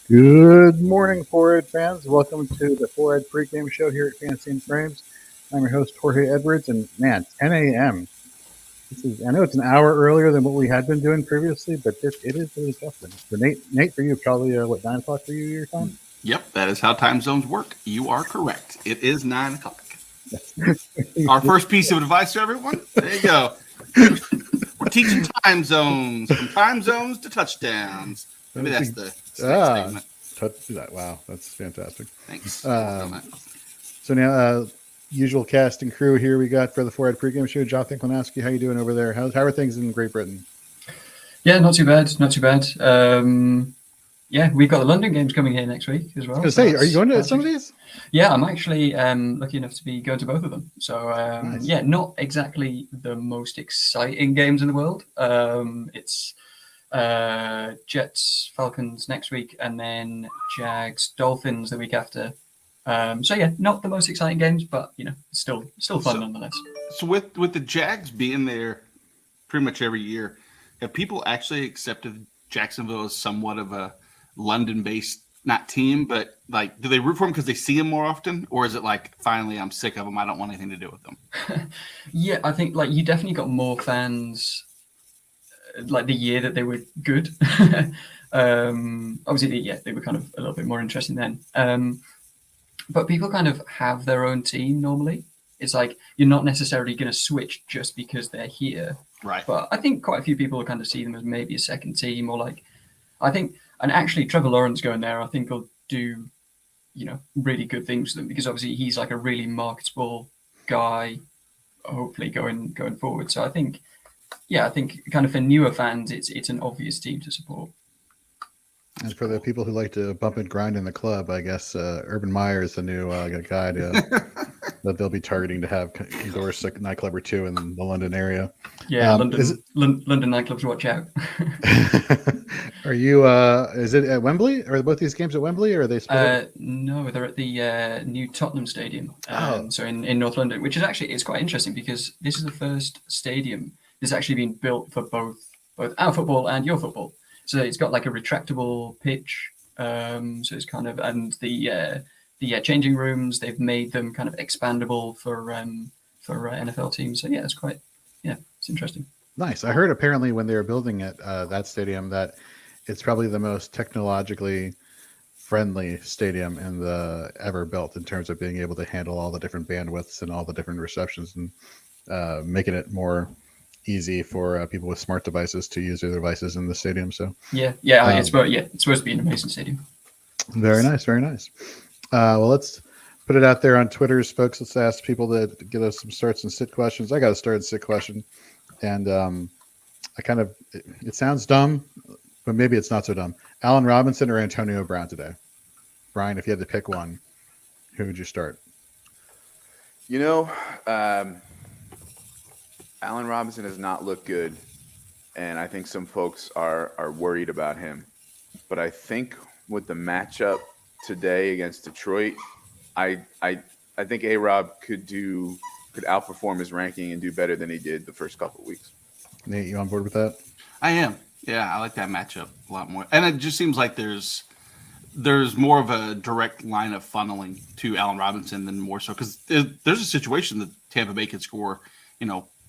Good morning, Forward fans. Welcome to the Forward Pregame Show here at Fantasy and Frames. I'm your host, Jorge Edwards, and man, 10 a.m. I know it's an hour earlier than what we had been doing previously, but it is really something. So Nate, for you, probably 9 o'clock for you your time? Yep, that is how time zones work. You are correct. It is 9 o'clock. Our first piece of advice to everyone. There you go. We're teaching time zones, from time zones to touchdowns. Maybe that's the segment. Wow, that's fantastic. Thanks. So now, usual cast and crew here we got for the Forward Pregame Show. Jonathan Klanowski, how you doing over there? How are things in Great Britain? Yeah, not too bad. Not too bad. Yeah, we've got the London games coming here next week as well. I was going to say, are you going to some of these? Yeah, I'm actually lucky enough to be going to both of them. So, Nice. Yeah, not exactly the most exciting games in the world. It's Jets, Falcons next week, and then Jags, Dolphins the week after. So, yeah, not the most exciting games, but, still fun nonetheless. So with the Jags being there pretty much every year, have people actually accepted Jacksonville as somewhat of a London-based, not team, but like, do they root for them because they see them more often? Or is it like, finally, I'm sick of them, I don't want anything to do with them? Yeah, I think you definitely got more fans the year that they were good. Obviously, they were kind of a little bit more interesting then. But people kind of have their own team normally. It's like you're not necessarily going to switch just because they're here. Right. But I think quite a few people kind of see them as maybe a second team or and actually Trevor Lawrence going there, I think will do, really good things for them because obviously he's like a really marketable guy, hopefully going forward. So I think kind of for newer fans, it's an obvious team to support. And for the people who like to bump and grind in the club, I guess Urban Meyer is the new guy that they'll be targeting to have endorse a nightclub or two in the London area. Yeah, London nightclubs, watch out. Are you? Is it at Wembley? Are both these games at Wembley, or are they? No, they're at the new Tottenham Stadium. So in North London, which is actually it's quite interesting because this is the first stadium that's actually been built for both our football and your football. So it's got like a retractable pitch. So it's kind of and the changing rooms, they've made them kind of expandable for NFL teams. So yeah, it's interesting. Nice. I heard apparently when they were building it, that stadium, that it's probably the most technologically friendly stadium in the ever built in terms of being able to handle all the different bandwidths and all the different receptions and making it more easy for people with smart devices to use their devices in the stadium. So it's supposed to be an amazing stadium. Very nice, very nice. Well, let's put it out there on Twitter's folks. Let's ask people to give us some starts and sit questions. I got a start and sit question, and it sounds dumb, but maybe it's not so dumb. Allen Robinson or Antonio Brown today? Brian, if you had to pick one, who would you start? Allen Robinson does not look good, and I think some folks are worried about him. But I think with the matchup today against Detroit, I think A-Rob could outperform his ranking and do better than he did the first couple of weeks. Nate, you on board with that? I am. Yeah, I like that matchup a lot more. And it just seems like there's more of a direct line of funneling to Allen Robinson than more so because there's a situation that Tampa Bay could score,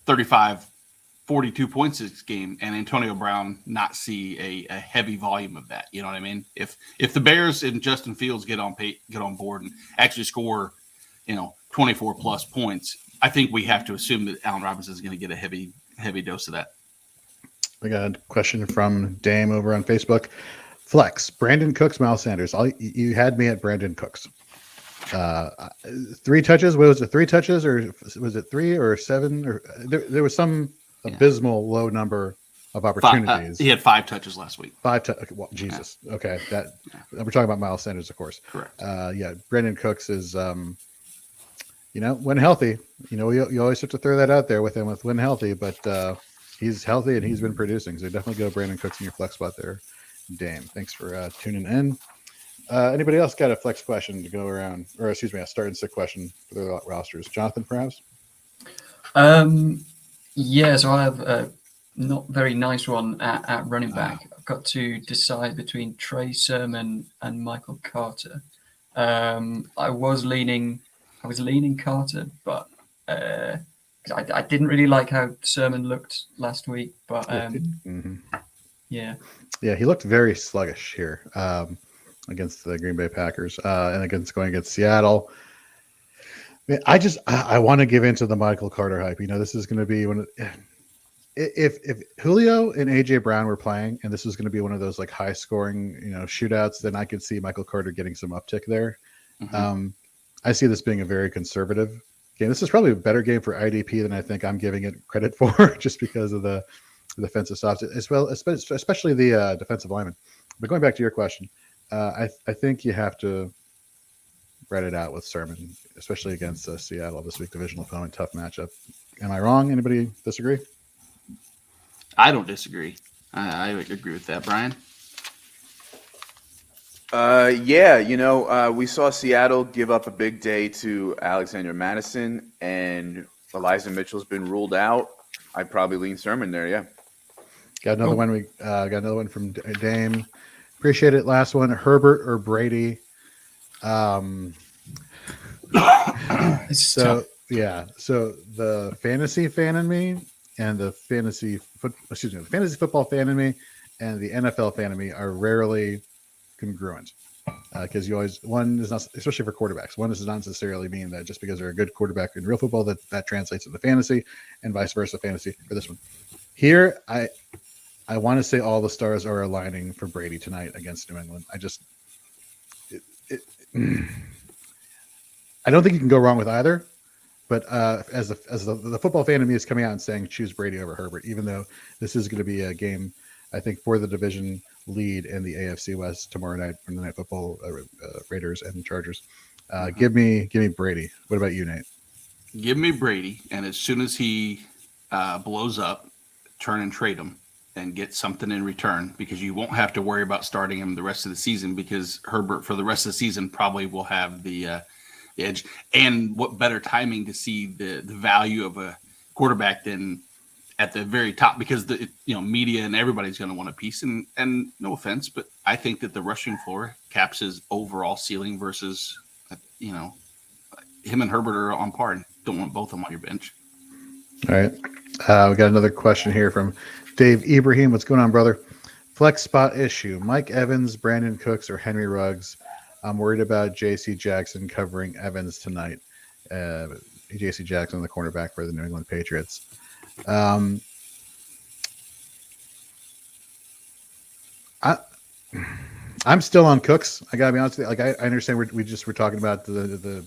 35, 42 points this game, and Antonio Brown not see a heavy volume of that. You know what I mean? If the Bears and Justin Fields get on board and actually score, 24 plus points, I think we have to assume that Allen Robinson is going to get a heavy dose of that. We got a question from Dame over on Facebook. Flex, Brandon Cooks, Miles Sanders. You had me at Brandon Cooks. 3 touches. What was it? 3 touches, or was it 3 or 7? Or there was some abysmal low number of opportunities. He had 5 touches last week. 5 well, Jesus. Yeah. Okay, we're talking about Miles Sanders, of course. Correct. Brandon Cooks is, when healthy. You always have to throw that out there with him with when healthy, but he's healthy and he's been producing. So definitely go Brandon Cooks in your flex spot there. Dame, thanks for tuning in. Anybody else got a flex question to go around, or excuse me, a start and sit question for the rosters? Jonathan, perhaps? So I have a not very nice one at running back. got to decide between Trey Sermon and Michael Carter. I was leaning Carter, but I didn't really like how Sermon looked last week. But yeah, he looked very sluggish here against the Green Bay Packers and going against Seattle. I want to give into the Michael Carter hype. This is going to be if Julio and AJ Brown were playing, and this was going to be one of those like high scoring shootouts, then I could see Michael Carter getting some uptick there. I see this being a very conservative game. This is probably a better game for IDP than I think I'm giving it credit for, just because of the defensive stops, as well, especially the defensive lineman. But going back to your question, I think you have to write it out with Sermon, especially against Seattle this week, divisional opponent, tough matchup. Am I wrong? Anybody disagree? I don't disagree. I agree with that, Brian. We saw Seattle give up a big day to Alexander Madison, and Elijah Mitchell's been ruled out. I'd probably lean Sermon there. Yeah. Got another one. We got another one from Dame. Appreciate it. Last one: Herbert or Brady. So the fantasy fan in me and the fantasy football fan in me and the NFL fan in me are rarely congruent, because one is not, especially for quarterbacks, one does not necessarily mean that just because they're a good quarterback in real football that translates into fantasy, and vice versa fantasy for this one. Here, I want to say all the stars are aligning for Brady tonight against New England. I don't think you can go wrong with either, but as the football fan of me is coming out and saying choose Brady over Herbert, even though this is going to be a game, I think, for the division lead in the AFC West tomorrow night from the Night Football, Raiders and Chargers. Give me Brady. What about you, Nate? Give me Brady, and as soon as he blows up, turn and trade him and get something in return, because you won't have to worry about starting him the rest of the season, because Herbert for the rest of the season probably will have the edge. And what better timing to see the value of a quarterback than at the very top, because the media and everybody's going to want a piece. And no offense, but I think that the rushing floor caps his overall ceiling versus him and Herbert are on par. Don't want both of them on your bench. All right. We got another question here from Dave Ibrahim. What's going on, brother? Flex spot issue: Mike Evans, Brandon Cooks, or Henry Ruggs? I'm worried about J.C. Jackson covering Evans tonight. J.C. Jackson, the cornerback for the New England Patriots. I'm still on Cooks. I gotta be honest with you. Like, I understand we're talking about the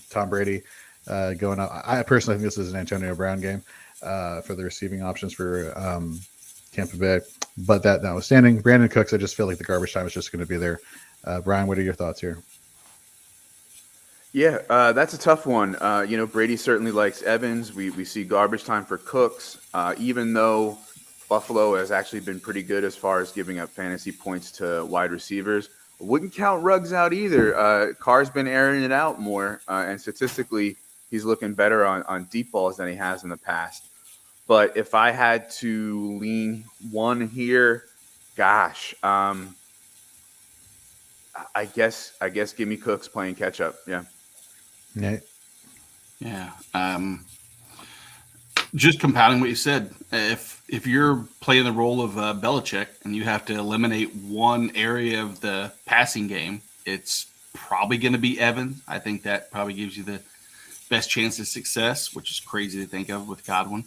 Tom Brady going up. I personally think this is an Antonio Brown game for the receiving options for Tampa Bay. But that notwithstanding, Brandon Cooks, I just feel like the garbage time is just going to be there. Brian, what are your thoughts here? Yeah, that's a tough one. Brady certainly likes Evans. We see garbage time for Cooks, even though Buffalo has actually been pretty good as far as giving up fantasy points to wide receivers. Wouldn't count Ruggs out either. Carr's been airing it out more, and statistically, he's looking better on deep balls than he has in the past. But if I had to lean one here, gosh, I guess give me Cooks playing catch up. Yeah. Nate? Yeah. Just compounding what you said, if you're playing the role of Belichick and you have to eliminate one area of the passing game, it's probably going to be Evans. I think that probably gives you the best chance of success, which is crazy to think of with Godwin.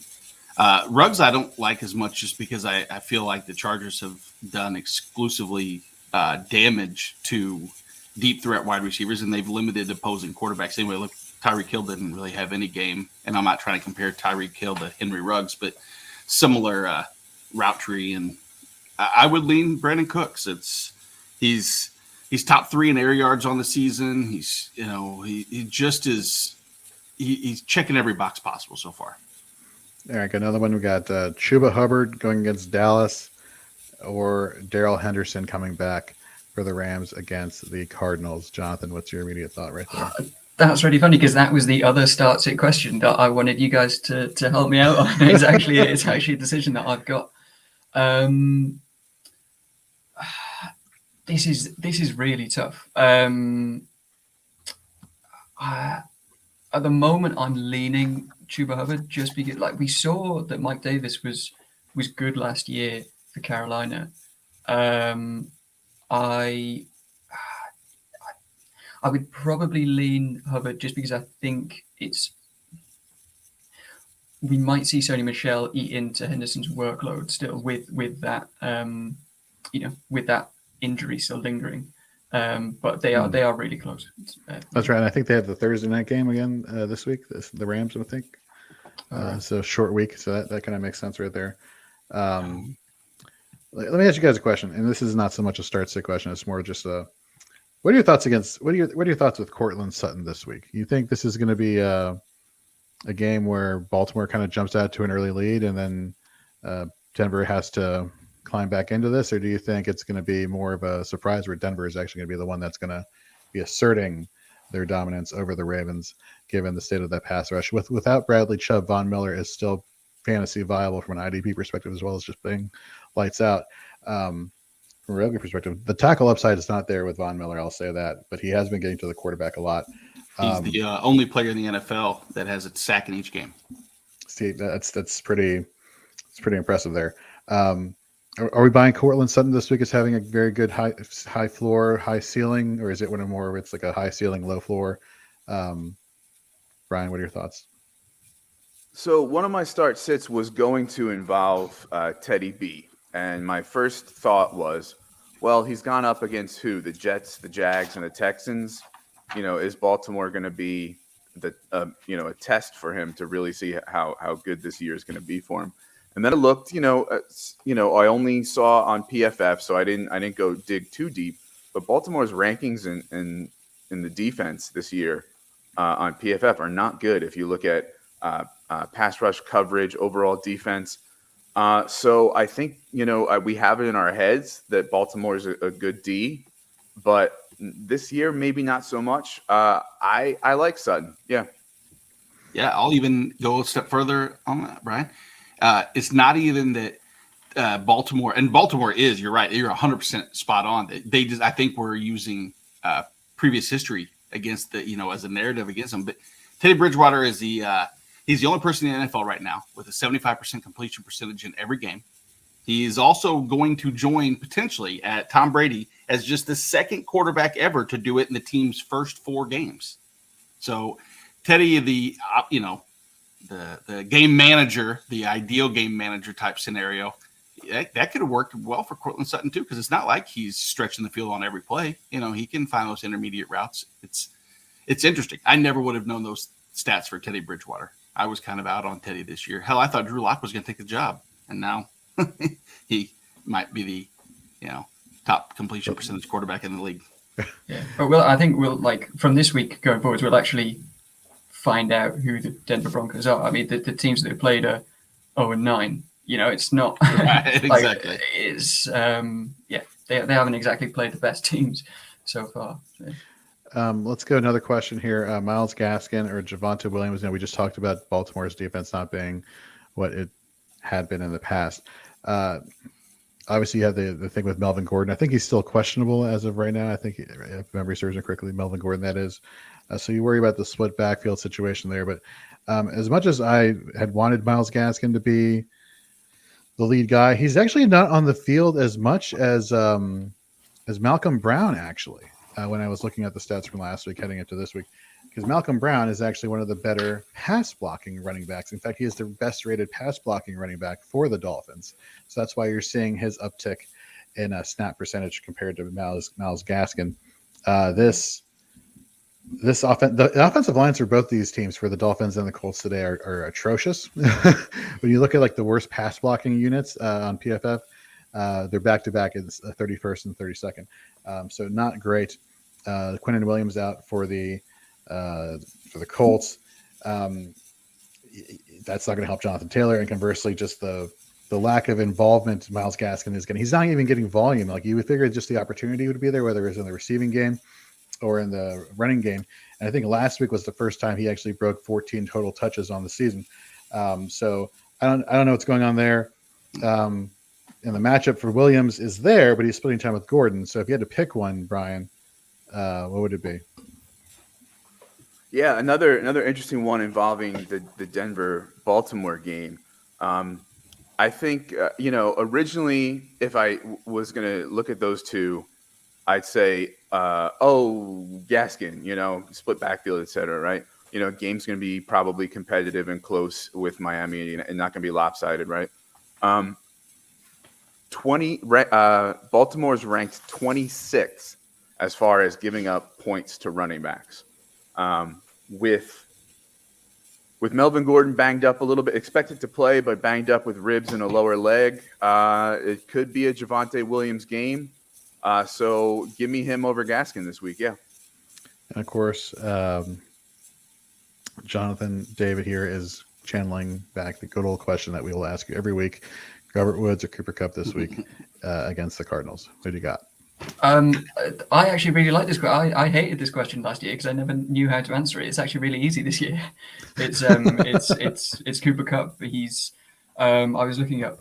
Ruggs I don't like as much, just because I feel like the Chargers have done exclusively damage to deep threat wide receivers, and they've limited opposing quarterbacks. Anyway, look, Tyreek Hill didn't really have any game, and I'm not trying to compare Tyreek Hill to Henry Ruggs, but similar route tree. And I would lean Brandon Cooks. He's top 3 in air yards on the season. He's he's checking every box possible so far. All right, got another one. We got Chuba Hubbard going against Dallas, or Darrell Henderson coming back for the Rams against the Cardinals. Jonathan, what's your immediate thought right there? That's really funny, because that was the other start sit question that I wanted you guys to help me out on. It's actually a decision that I've got. This is really tough. At the moment, I'm leaning Chuba Hubbard just because, like, we saw that Mike Davis was good last year for Carolina. I would probably lean Hubbard just because I think we might see Sony Michel eat into Henderson's workload still with that with that injury still lingering. But they are really close. That's right. And I think they have the Thursday night game again this week. The Rams, I think. So short week. So that kind of makes sense right there. Let me ask you guys a question, and this is not so much a start sit question. It's more just what are your thoughts what are your thoughts with Cortland Sutton this week? You think this is going to be a game where Baltimore kind of jumps out to an early lead, and then Denver has to climb back into this, or do you think it's going to be more of a surprise where Denver is actually going to be the one that's going to be asserting their dominance over the Ravens, given the state of that pass rush? Without Bradley Chubb, Von Miller is still fantasy viable from an IDP perspective, as well as just being lights out. From a revenue perspective, the tackle upside is not there with Von Miller, I'll say that, but he has been getting to the quarterback a lot. He's the only player in the NFL that has a sack in each game. See, that's pretty impressive there. Are we buying Cortland Sutton this week as having a very good high floor, high ceiling, or is it one of more? It's like a high ceiling, low floor. Brian, what are your thoughts? So one of my start sits was going to involve Teddy B, and my first thought was, well, he's gone up against who? The Jets, the Jags, and the Texans. Is Baltimore going to be a test for him to really see how good this year is going to be for him? And then I looked, I only saw on PFF, so I didn't go dig too deep. But Baltimore's rankings in the defense this year on PFF are not good. If you look at pass rush coverage, overall defense. So I think we have it in our heads that Baltimore is a good D, but this year maybe not so much. I like Sutton. Yeah. I'll even go a step further on that, Brian. It's not even that Baltimore is, you're right, you're 100% spot on. I think we're using previous history against as a narrative against them. But Teddy Bridgewater is he's the only person in the NFL right now with a 75% completion percentage in every game. He is also going to join potentially at Tom Brady as just the second quarterback ever to do it in the team's first 4 games. So Teddy, the game manager, the ideal game manager type scenario, that could have worked well for Cortland Sutton too, because it's not like he's stretching the field on every play. He can find those intermediate routes. It's interesting. I never would have known those stats for Teddy Bridgewater. I was kind of out on Teddy this year. Hell, I thought Drew Lock was going to take the job, and now he might be the top completion percentage quarterback in the league. Yeah, but I think we'll from this week going forwards, we'll actually find out who the Denver Broncos are. I mean, the teams that have played are 0-9. It's not right, exactly. It's they haven't exactly played the best teams so far. So. Let's go another question here. Myles Gaskin or Javonte Williams. We just talked about Baltimore's defense not being what it had been in the past. Obviously, you have the thing with Melvin Gordon. I think he's still questionable as of right now. I think, if memory serves me correctly, Melvin Gordon, that is. So you worry about the split backfield situation there. But as much as I had wanted Myles Gaskin to be the lead guy, he's actually not on the field as much as Malcolm Brown, actually, when I was looking at the stats from last week heading into this week. Because Malcolm Brown is actually one of the better pass blocking running backs. In fact, he is the best rated pass blocking running back for the Dolphins. So that's why you're seeing his uptick in a snap percentage compared to Myles Gaskin. The offensive lines for both these teams, for the Dolphins and the Colts today, are atrocious. When you look at the worst pass blocking units on PFF, they're back to back in 31st and 32nd. So not great. Quinnen Williams out for the Colts. That's not going to help Jonathan Taylor, and conversely, just the lack of involvement Myles Gaskin is getting. He's not even getting volume. You would figure just the opportunity would be there, whether it was in the receiving game or in the running game. And I think last week was the first time he actually broke 14 total touches on the season. So I don't know what's going on there. And And the matchup for Williams is there, but he's splitting time with Gordon. So if you had to pick one, Brian, what would it be? Yeah, another interesting one involving the Denver-Baltimore game. I think, originally, if I was going to look at those two, I'd say, Gaskin, split backfield, et cetera, right? Game's going to be probably competitive and close with Miami and not going to be lopsided, right? Baltimore's ranked 26 as far as giving up points to running backs. With Melvin Gordon banged up a little bit, expected to play, but banged up with ribs and a lower leg, it could be a Javonte Williams game. So give me him over Gaskin this week, yeah. And of course, Jonathan David here is channeling back the good old question that we will ask you every week: Robert Woods or Cooper Kupp this week against the Cardinals? Who do you got? I actually really like this. I hated this question last year because I never knew how to answer it. It's actually really easy this year. It's Cooper Kupp. He's I was looking up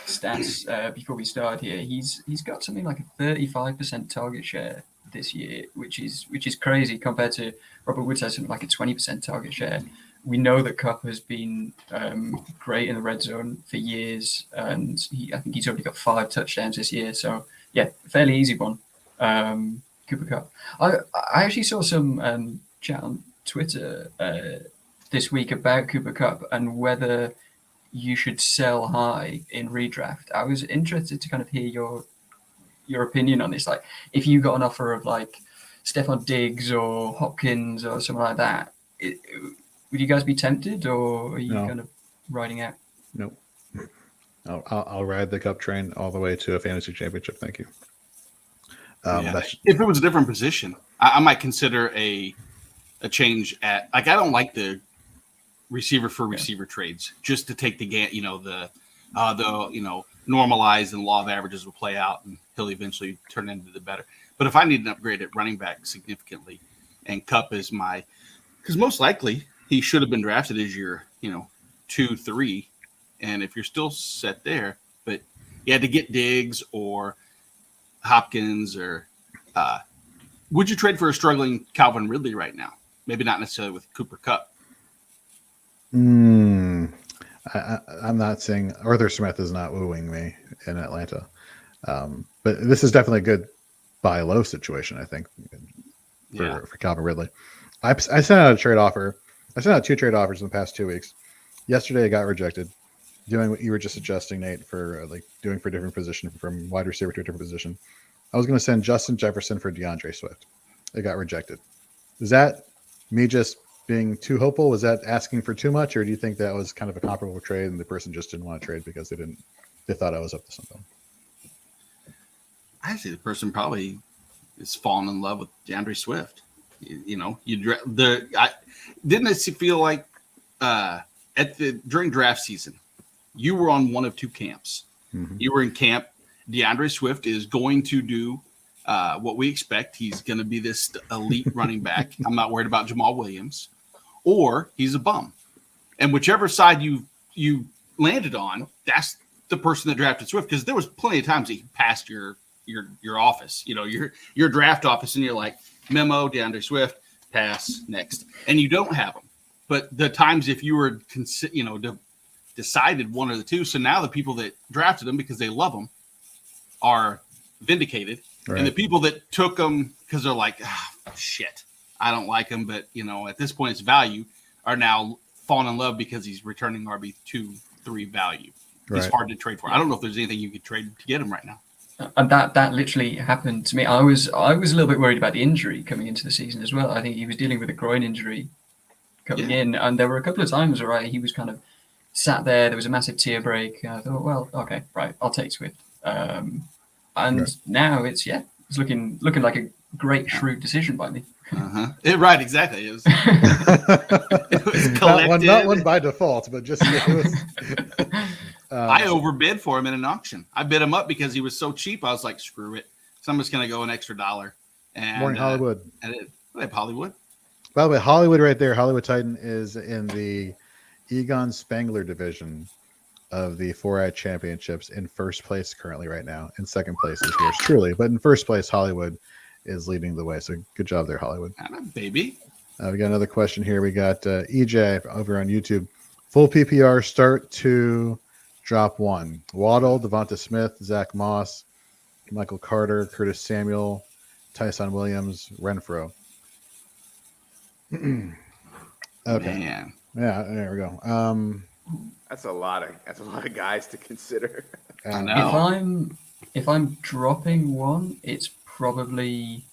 stats before we started here. He's got something like a 35% target share this year, which is crazy compared to Robert Woods has something like a 20% target share. We know that Kupp has been great in the red zone for years, and I think he's already got 5 touchdowns this year. So yeah, fairly easy one. Cooper Kupp. I actually saw some chat on Twitter this week about Cooper Kupp and whether you should sell high in redraft. I was interested to kind of hear your opinion on this. Like, if you got an offer of like Stephon Diggs or Hopkins or something like that, would you guys be tempted, or are you kind of riding out? Nope. I'll ride the Kupp train all the way to a fantasy championship. Thank you. If it was a different position, I might consider a change at, like, I don't like the receiver for receiver trades just to take the normalize and law of averages will play out and he'll eventually turn into the better. But if I need an upgrade at running back significantly, and Kupp is because most likely he should have been drafted as your 2-3. And if you're still set there, but you had to get Diggs or Hopkins, or would you trade for a struggling Calvin Ridley right now? Maybe not necessarily with Cooper Kupp. I'm not saying Arthur Smith is not wooing me in Atlanta, but this is definitely a good buy low situation, I think, for Calvin Ridley. I sent out a trade offer. I sent out 2 trade offers in the past 2 weeks. Yesterday, I got rejected. Doing what you were just suggesting, Nate, for doing for a different position, from wide receiver to a different position. I was going to send Justin Jefferson for DeAndre Swift. It got rejected. Is that me just being too hopeful? Was that asking for too much, or do you think that was kind of a comparable trade and the person just didn't want to trade because they thought I was up to something? I see the person probably is falling in love with DeAndre Swift. Didn't it feel like during draft season, you were on one of 2 camps. Mm-hmm. You were in camp, DeAndre Swift is going to do what we expect. He's going to be this elite running back. I'm not worried about Jamal Williams. Or he's a bum. And whichever side you landed on, that's the person that drafted Swift, because there was plenty of times he passed your office, your draft office, and you're like, memo, DeAndre Swift, pass, next. And you don't have him. But the times if you were decided one of the 2, so now the people that drafted him because they love him are vindicated, right. And the people that took him because they're like, shit, I don't like him, but at this point it's value, are now falling in love because he's returning RB 2-3 value. Right. He's hard to trade for. I don't know if there's anything you could trade to get him right now. And that literally happened to me. I was a little bit worried about the injury coming into the season as well. I think he was dealing with a groin injury coming in, and there were a couple of times where he was kind of sat there. There was a massive tear break. And I thought, well, okay, right, I'll take Swift. Now it's looking like a great shrewd decision by me. Right, exactly. It was, it was collected. Not one by default, but just it was. I overbid for him in an auction. I bid him up because he was so cheap. I was like, screw it. So I'm just going to go an extra $1. And Morning Hollywood. Hollywood. By the way, Hollywood right there. Hollywood Titan is in the Egon Spangler division of the 4-Eye Championships in first place currently right now. In second place is yours truly, but in first place, Hollywood is leading the way. So good job there, Hollywood. Baby. We got another question here. We got EJ over on YouTube. Full PPR start to drop 1. Waddle, Devonta Smith, Zach Moss, Michael Carter, Curtis Samuel, Tyson Williams, Renfro. Okay. Man. Yeah, there we go. That's a lot of guys to consider. I know. If I'm dropping one, it's probably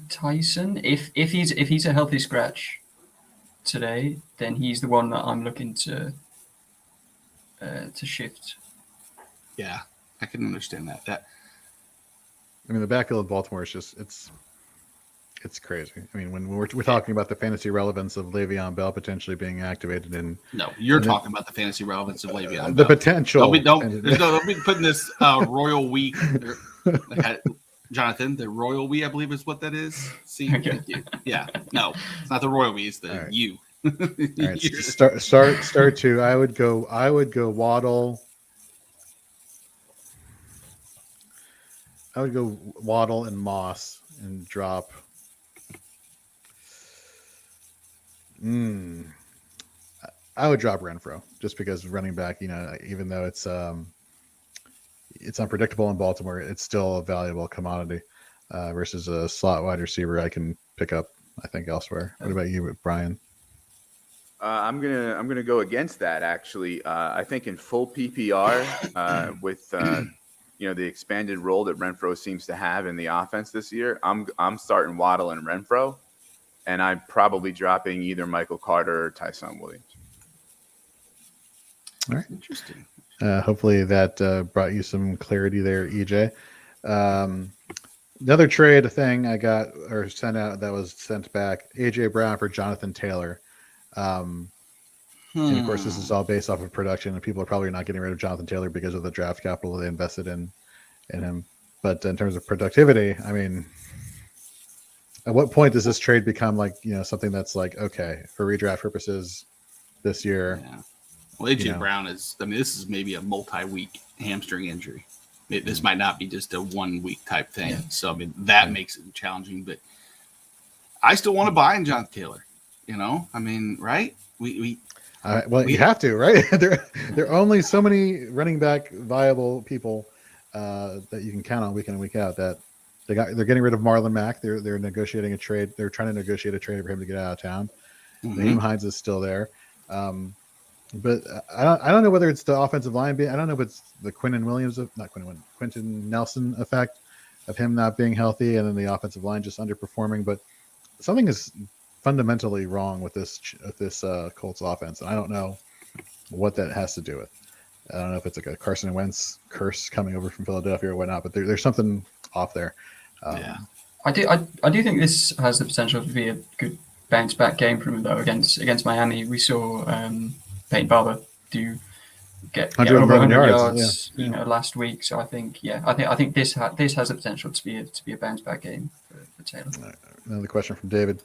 Tyson. If he's a healthy scratch today, then he's the one that I'm looking to shift. Yeah, I can understand that. I mean, the backfield of Baltimore is just it's crazy. I mean, when we're talking about the fantasy relevance of Le'Veon Bell potentially being activated in you're talking about the fantasy relevance of Le'Veon the Bell. potential. Don't be putting this Royal Week. Jonathan, the Royal We, I believe is what that is. See, Okay. Yeah, no, it's not the Royal We, it's the All right. you. All right, start 2. I would go Waddle. I would go Waddle and Moss and drop. I would drop Renfro just because running back, even though it's unpredictable in Baltimore, it's still a valuable commodity versus a slot wide receiver I can pick up, I think, elsewhere. What about you, Brian? I'm gonna go against that actually. I think in full PPR with the expanded role that Renfro seems to have in the offense this year, I'm starting Waddle and Renfro, and I'm probably dropping either Michael Carter or Tyson Williams. All right, Interesting. Hopefully that brought you some clarity there, EJ. Another trade thing I got or sent out that was sent back: AJ Brown for Jonathan Taylor. And of course, this is all based off of production, and people are probably not getting rid of Jonathan Taylor because of the draft capital they invested in him. But in terms of productivity, I mean, at what point does this trade become something that's okay for redraft purposes this year? Yeah. Well, AJ Brown this is maybe a multi-week hamstring injury. This might not be just a 1-week type thing. Yeah. So that makes it challenging. But I still want to buy in Jonathan Taylor. Right? We you have to, right? there are only so many running back viable people that you can count on week in and week out. That they're getting rid of Marlon Mack. They're negotiating a trade. They're trying to negotiate a trade for him to get out of town. Mm-hmm. Naeem Hines is still there, but I don't know whether it's the offensive line. I don't know if it's the Quentin Nelson effect of him not being healthy, and then the offensive line just underperforming. But something is fundamentally wrong with this Colts offense, and I don't know what that has to do with. I don't know if it's a Carson Wentz curse coming over from Philadelphia or whatnot, but there's something off there. I do think this has the potential to be a good bounce back game from him though against Miami. We saw Peyton Barber get over 100 yards last week. So I think this has the potential to be a bounce back game for Taylor. Another question from David.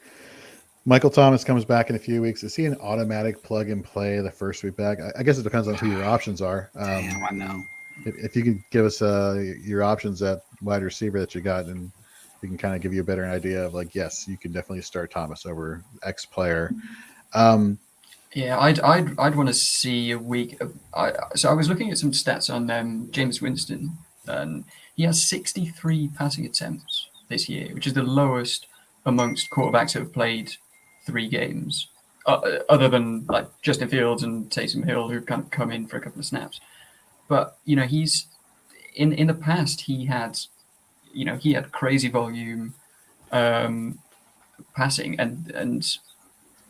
Michael Thomas comes back in a few weeks. Is he an automatic plug and play the first week back? I guess it depends on who your options are. Damn, I know. If you could give us your options at wide receiver that you got, and we can kind of give you a better idea of yes, you can definitely start Thomas over X player. Yeah, I'd want to see a week. So I was looking at some stats on Jameis Winston, and he has 63 passing attempts this year, which is the lowest amongst quarterbacks who have played 3 games, other than Justin Fields and Taysom Hill, who kind of come in for a couple of snaps. But he's in the past he had crazy volume passing, and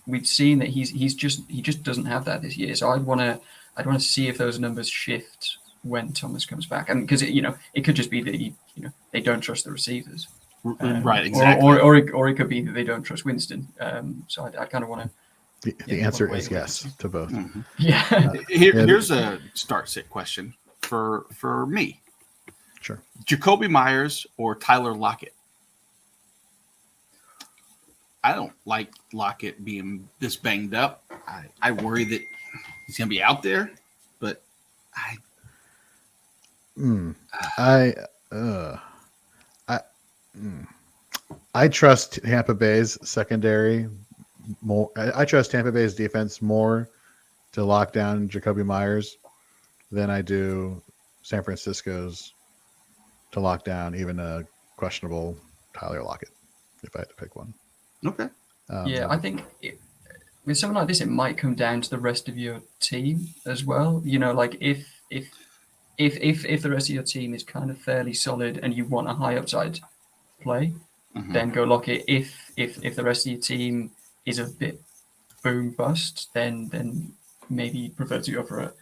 we've seen that he just doesn't have that this year. So I'd want to see if those numbers shift when Thomas comes back, and because it could just be that they don't trust the receivers. Right, exactly. Or it could be that they don't trust Winston. So I kind of want to. The answer is yes to both. Mm-hmm. Yeah. Here's a start-sit question for me. Sure. Jacoby Myers or Tyler Lockett? I don't like Lockett being this banged up. I worry that he's going to be out there. I I uh, I I trust Tampa Bay's secondary more. I trust Tampa Bay's defense more to lock down Jacoby Myers than I do San Francisco's to lock down even a questionable Tyler Lockett, if I had to pick one. okay. Yeah, I think with something like this, it might come down to the rest of your team as well. You know, like if the rest of your team is kind of fairly solid and you want a high upside play, then go Lockett. If the rest of your team is a bit boom bust, then maybe you prefer to go for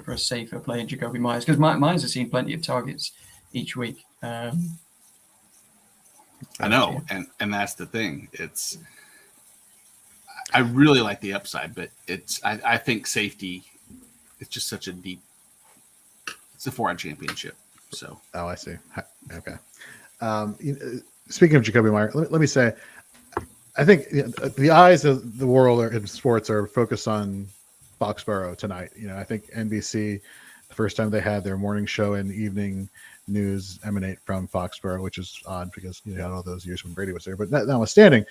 a safer play in Jacoby Myers, because Myers has seen plenty of targets each week. I know, and that's the thing. I really like the upside, but I think safety. It's just such a deep. It's a 4-on championship. So. Oh, I see. Okay. Speaking of Jacoby Myers, let me say, I think the eyes of the world in sports are focused on Foxborough tonight. I think NBC, the first time they had their morning show and evening news emanate from Foxborough, which is odd because you had all those years when Brady was there. But notwithstanding,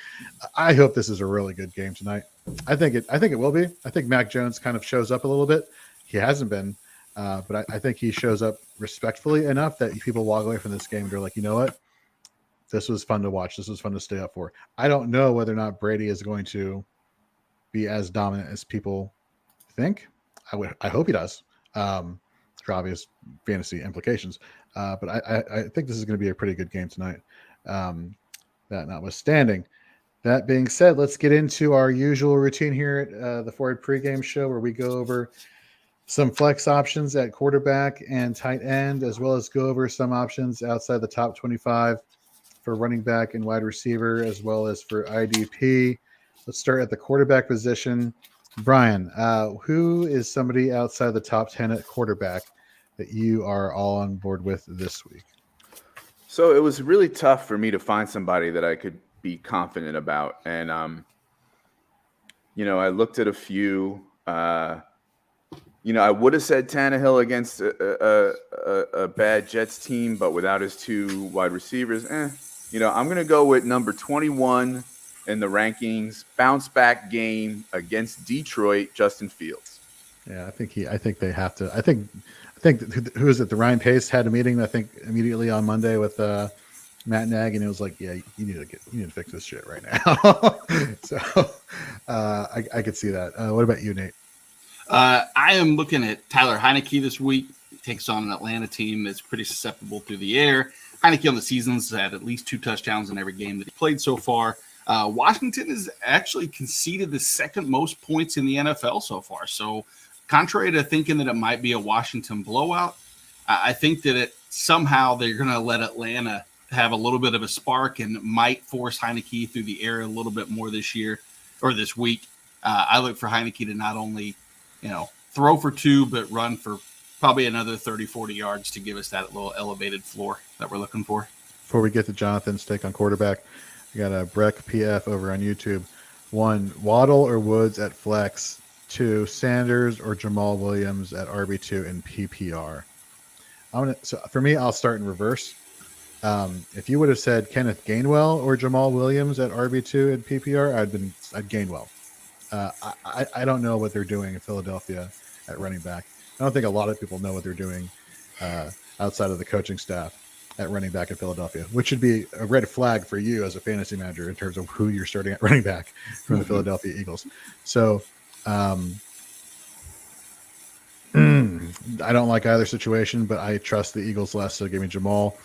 I hope this is a really good game tonight. I think it will be. I think Mac Jones kind of shows up a little bit. He hasn't been, but I think he shows up respectfully enough that people walk away from this game and they're like, you know what? This was fun to watch. This was fun to stay up for. I don't know whether or not Brady is going to be as dominant as people think. I hope he does, for obvious fantasy implications. But I think this is going to be a pretty good game tonight. That notwithstanding. That being said, let's get into our usual routine here at the Ford Pregame Show, where we go over some flex options at quarterback and tight end, as well as go over some options outside the top 25 for running back and wide receiver, as well as for IDP. Let's start at the quarterback position. Brian, who is somebody outside the top 10 at quarterback that you are all on board with this week? So it was really tough for me to find somebody that I could be confident about. And, I looked at a few. I would have said Tannehill against a bad Jets team, but without his two wide receivers, I'm going to go with number 21 in the rankings, bounce back game against Detroit, Justin Fields. Yeah, I think they have to. I think who is it? The Ryan Pace had a meeting, I think, immediately on Monday with Matt Nagy, and it was like, yeah, you need to fix this shit right now. So I could see that. What about you, Nate? I am looking at Tyler Heinecke this week. He takes on an Atlanta team that's pretty susceptible through the air. Heinecke on the season's had at least 2 touchdowns in every game that he played so far. Washington has actually conceded the second most points in the NFL so far. So contrary to thinking that it might be a Washington blowout, I think that somehow they're going to let Atlanta have a little bit of a spark and might force Heinecke through the air a little bit more this year or this week. I look for Heinecke to not only, throw for 2, but run for probably another 30, 40 yards to give us that little elevated floor that we're looking for. Before we get to Jonathan's take on quarterback, we got a Breck PF over on YouTube. 1, Waddle or Woods at flex. 2, Sanders or Jamal Williams at RB2 in PPR. So for me, I'll start in reverse. If you would have said Kenneth Gainwell or Jamal Williams at RB2 in PPR, I'd Gainwell. I don't know what they're doing in Philadelphia at running back. I don't think a lot of people know what they're doing outside of the coaching staff at running back in Philadelphia, which should be a red flag for you as a fantasy manager in terms of who you're starting at running back from the Philadelphia Eagles. So I don't like either situation, but I trust the Eagles less, so give me Jamal.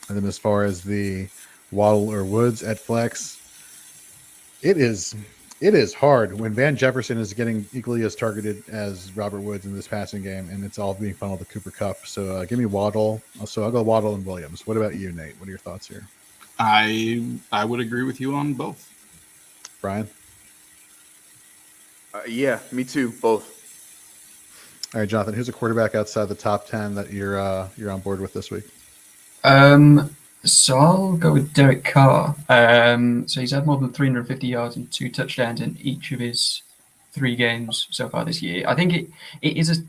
And then as far as the Waddle or Woods at flex, it is hard when Van Jefferson is getting equally as targeted as Robert Woods in this passing game, and it's all being funneled to Cooper Kupp. So give me Waddle. So I'll go Waddle and Williams. What about you, Nate? What are your thoughts here? I would agree with you on both. Brian? Yeah, me too. Both. All right, Jonathan, who's a quarterback outside the top 10 that you're on board with this week? So I'll go with Derek Carr. So he's had more than 350 yards and 2 touchdowns in each of his 3 games so far this year. I think it is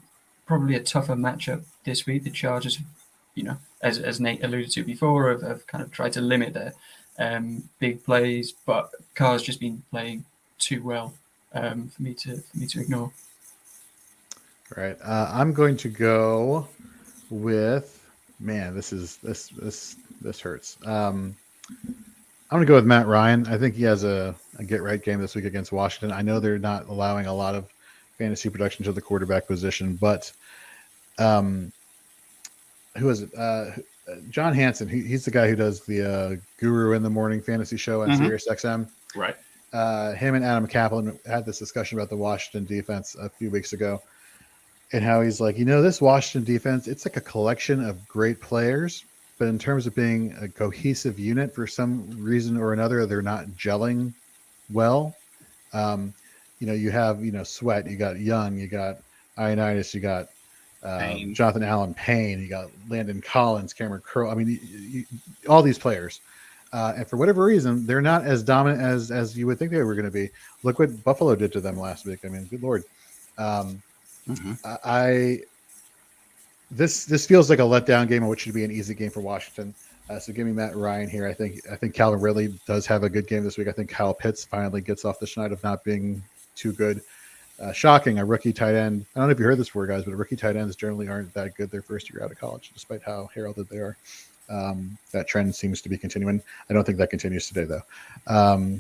probably a tougher matchup this week. The Chargers, as Nate alluded to before, have kind of tried to limit their big plays, but Carr's just been playing too well for me to ignore. All right. I'm going to go with this hurts. I'm going to go with Matt Ryan. I think he has a get right game this week against Washington. I know they're not allowing a lot of fantasy production to the quarterback position, but who is it? John Hansen. He's the guy who does the Guru in the Morning fantasy show on Sirius XM. Right. Him and Adam Kaplan had this discussion about the Washington defense a few weeks ago, and how he's like, this Washington defense, it's like a collection of great players, but in terms of being a cohesive unit, for some reason or another, they're not gelling well. You have, Sweat, you got Young, you got Ioannidis, you got Jonathan Allen Payne, you got Landon Collins, Cameron Curl. I mean, all these players. And for whatever reason, they're not as dominant as you would think they were going to be. Look what Buffalo did to them last week. I mean, good Lord. This feels like a letdown game, which should be an easy game for Washington. So give me Matt Ryan here. I think Calvin Ridley does have a good game this week. I think Kyle Pitts finally gets off the schneid of not being too good. Shocking, a rookie tight end. I don't know if you heard this before, guys, but rookie tight ends generally aren't that good their first year out of college, despite how heralded they are. That trend seems to be continuing. I don't think that continues today, though.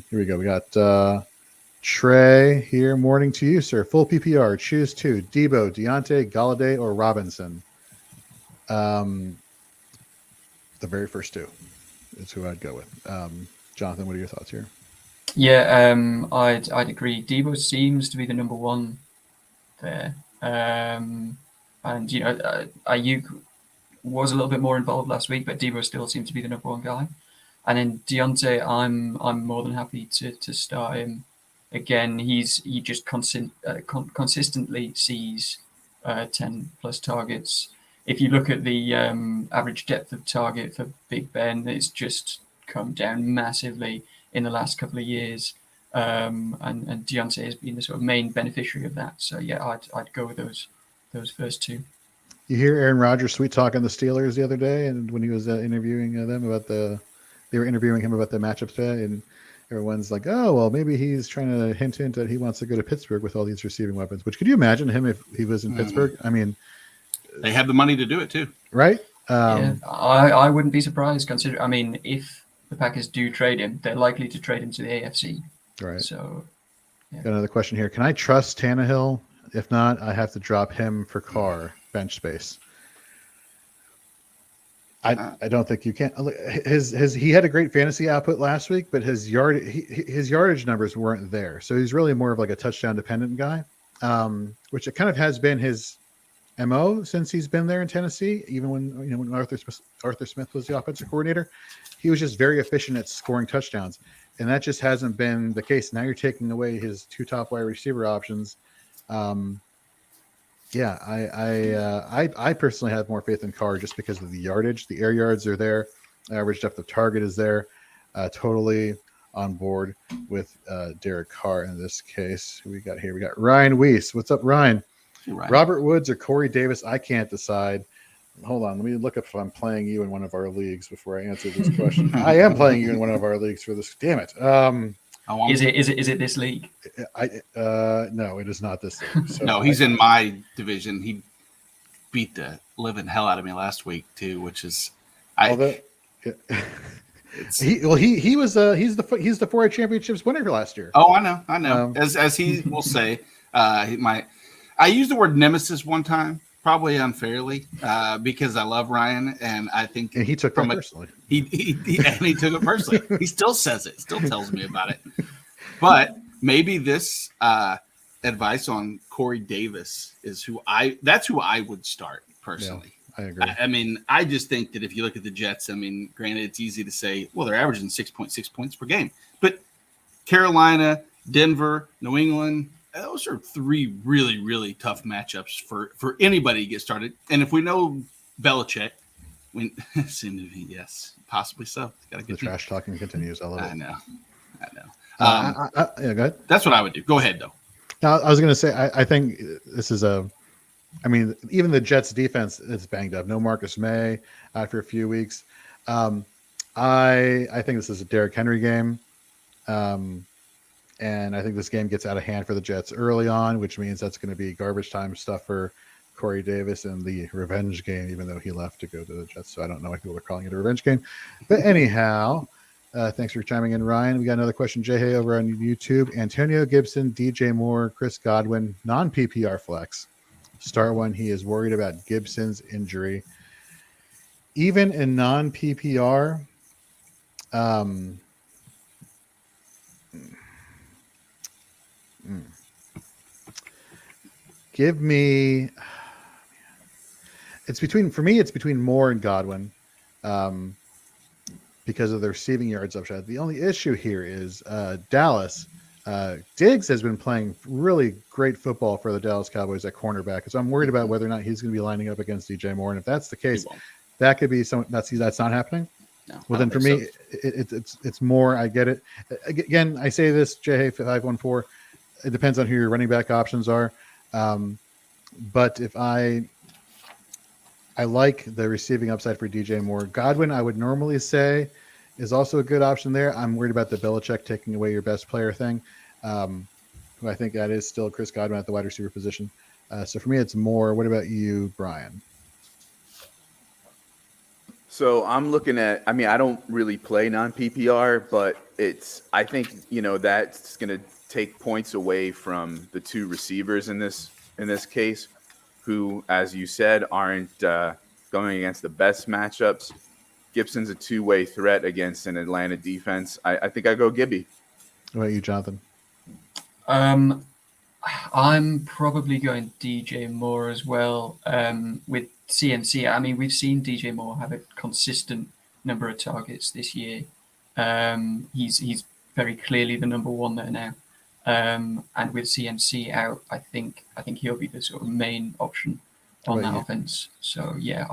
Here we go. We got Trey here. Morning to you, sir. Full PPR. Choose two: Debo, Deontay, Galladay, or Robinson. The very first two is who I'd go with. Jonathan, what are your thoughts here? Yeah, I'd agree. Debo seems to be the number one there, and Ayuk was a little bit more involved last week, but Debo still seems to be the number one guy. And then Deontay, I'm more than happy to start him again. He just consistently sees 10 plus targets. If you look at the average depth of target for Big Ben, it's just come down massively in the last couple of years, and Deontay has been the sort of main beneficiary of that. So yeah, I'd go with those first two. You hear Aaron Rodgers sweet talking the Steelers the other day, and when he was interviewing them about they were interviewing him about the matchup today, and everyone's like, oh well, maybe he's trying to hint that he wants to go to Pittsburgh with all these receiving weapons. Which, could you imagine him if he was in Pittsburgh? I mean, they have the money to do it too, right? I wouldn't be surprised. If the Packers do trade him, they're likely to trade him to the AFC. Right. So, yeah. Got another question here. Can I trust Tannehill? If not, I have to drop him for Carr bench space. I don't think you can. He had a great fantasy output last week, but his yardage numbers weren't there. So he's really more of like a touchdown dependent guy, which it kind of has been his MO since he's been there in Tennessee. Even when Arthur Smith was the offensive coordinator, he was just very efficient at scoring touchdowns, and that just hasn't been the case. Now you're taking away his two top wide receiver options. I personally have more faith in Carr just because of the yardage. The air yards are there. Average depth of target is there. Totally on board with Derek Carr in this case. Who we got here? We got Ryan Weiss. What's up, Ryan? Hey, Ryan. Robert Woods or Corey Davis? I can't decide. Hold on. Let me look up if I'm playing you in one of our leagues before I answer this question. I am playing you in one of our leagues for this. Damn it. Is it this league? No, it is not this league. So no, he's in my division. He beat the living hell out of me last week too, which is he's the 4A championships winner last year. Oh, I know. As he will say, I used the word nemesis one time, probably unfairly, because I love Ryan, and I think and he took it personally. He took it personally. He still says it, still tells me about it. But maybe this advice on Corey Davis is who I would start personally. Yeah, I agree. I mean, I just think that if you look at the Jets, I mean, granted, it's easy to say, well, they're averaging 6.6 points per game, but Carolina, Denver, New England, those are three really, really tough matchups for anybody to get started. And if we know Belichick, soon to be, yes, possibly so. The trash talking continues. I love it. I know. Yeah, go ahead. That's what I would do. Go ahead, though. Now, I was going to say, I think this is I mean, even the Jets defense is banged up. No Marcus May after a few weeks. I think this is a Derrick Henry game. And I think this game gets out of hand for the Jets early on, which means that's going to be garbage time stuff for Corey Davis in the revenge game, even though he left to go to the Jets. So I don't know why people are calling it a revenge game. But anyhow, thanks for chiming in, Ryan. We got another question, Jay over on YouTube. Antonio Gibson, DJ Moore, Chris Godwin, non-PPR flex. Start one. He is worried about Gibson's injury. Even in non-PPR, give me. It's between Moore and Godwin, because of the receiving yards upside. The only issue here is Dallas. Diggs has been playing really great football for the Dallas Cowboys at cornerback, so I'm worried about whether or not he's going to be lining up against DJ Moore. And if that's the case, that could be some. That's not happening. No, well, then for me, it's more. I get it. Again, I say this, J514. It depends on who your running back options are. But if I like the receiving upside for DJ Moore. Godwin, I would normally say, is also a good option there. I'm worried about the Belichick taking away your best player thing. Who I think that is still Chris Godwin at the wide receiver position. So for me, it's Moore. What about you, Brian? So I'm looking at, I mean, I don't really play non-PPR, but I think, that's going to take points away from the two receivers in this case, who, as you said, aren't going against the best matchups. Gibson's a two-way threat against an Atlanta defense. I think I go Gibby. What about you, Jonathan? I'm probably going DJ Moore as well. With CMC, I mean, we've seen DJ Moore have a consistent number of targets this year. He's very clearly the number one there now. And with CMC out, I think he'll be the sort of main option on that offense. So yeah,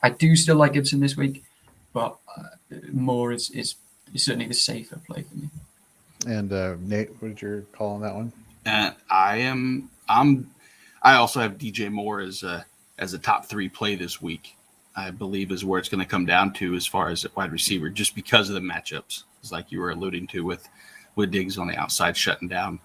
I do still like Gibson this week, but Moore is certainly the safer play for me. And Nate, what did your call on that one? I also have DJ Moore as a top 3 play this week. I believe is where it's going to come down to as far as wide receiver, just because of the matchups, it's like you were alluding to with Diggs on the outside shutting down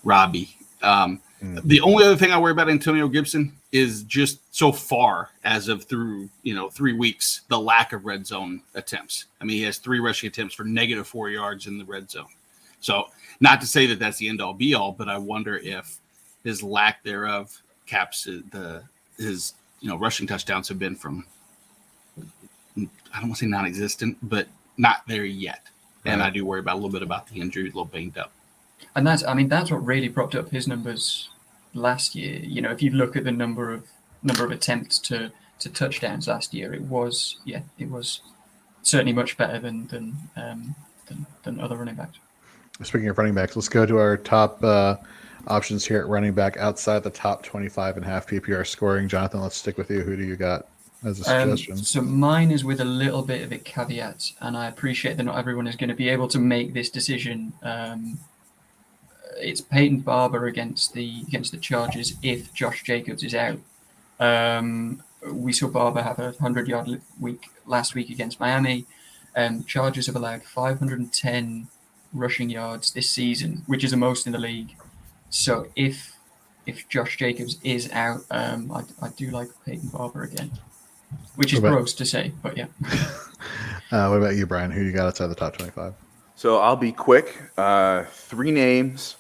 Robbie. The only other thing I worry about Antonio Gibson is just so far as of through 3 weeks, the lack of red zone attempts. I mean, he has 3 rushing attempts for -4 yards in the red zone. So not to say that that's the end all be all, but I wonder if his lack thereof caps his rushing touchdowns have been from, I don't want to say non-existent, but not there yet. Right. And I do worry about a little bit about the injury, a little banged up. And that's what really propped up his numbers last year. If you look at the number of attempts to touchdowns last year, it was certainly much better than other running backs. Speaking of running backs, let's go to our top options here at running back outside the top 25.5 PPR scoring. Jonathan, let's stick with you. Who do you got as a suggestion? So mine is with a little bit of a caveat, and I appreciate that not everyone is going to be able to make this decision. It's Peyton Barber against the Chargers if Josh Jacobs is out. We saw Barber have a 100-yard week last week against Miami. Chargers have allowed 510 rushing yards this season, which is the most in the league. So if Josh Jacobs is out, I do like Peyton Barber again, which is gross to say, but yeah. What about you, Brian? Who you got outside the top 25? So I'll be quick. 3 names.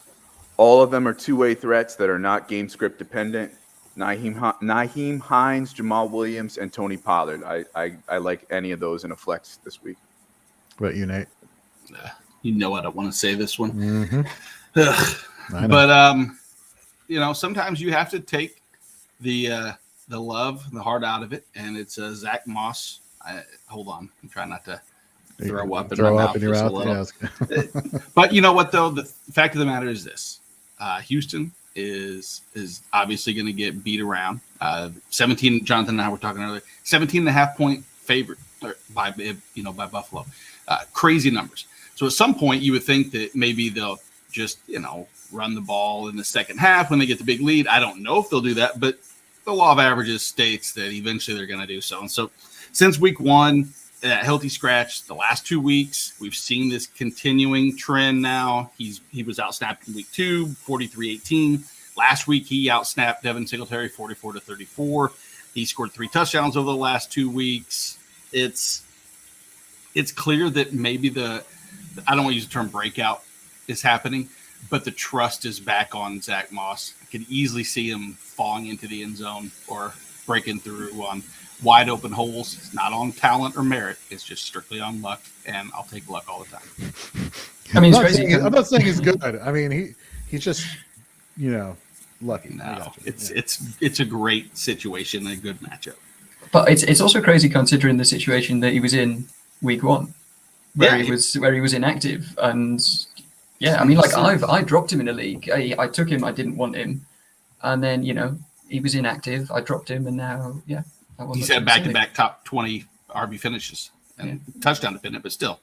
All of them are two-way threats that are not game script dependent. Nyheim Hines, Jamal Williams, and Tony Pollard. I like any of those in a flex this week. What about you, Nate? I don't want to say this one. Mm-hmm. But sometimes you have to take the love, the heart out of it, and it's Zach Moss. Hold on, I'm trying not to throw up in your mouth. Yeah, but you know what though? The fact of the matter is this: Houston is obviously going to get beat around. 17. Jonathan and I were talking earlier. 17.5 point favorite by Buffalo. Crazy numbers. So at some point, you would think that maybe they'll just run the ball in the second half when they get the big lead. I don't know if they'll do that, but the law of averages states that eventually they're going to do so. And so since week one, that healthy scratch, the last 2 weeks, we've seen this continuing trend now. He was outsnapped in week 2, 43-18. Last week, he outsnapped Devin Singletary 44-34. He scored 3 touchdowns over the last 2 weeks. It's clear that maybe I don't want to use the term breakout is happening, but the trust is back on Zach Moss. I could easily see him falling into the end zone or breaking through on wide open holes. It's not on talent or merit. It's just strictly on luck, and I'll take luck all the time. I mean, it's crazy. I'm not saying he's good. I mean, he's just, lucky. No, it's a great situation and a good matchup. But it's also crazy considering the situation that he was in week 1, where he was inactive, and I mean, like I dropped him in a league. I took him. I didn't want him, and then he was inactive. I dropped him, and now he's had back-to-back top 20 RB finishes and touchdown dependent, but still.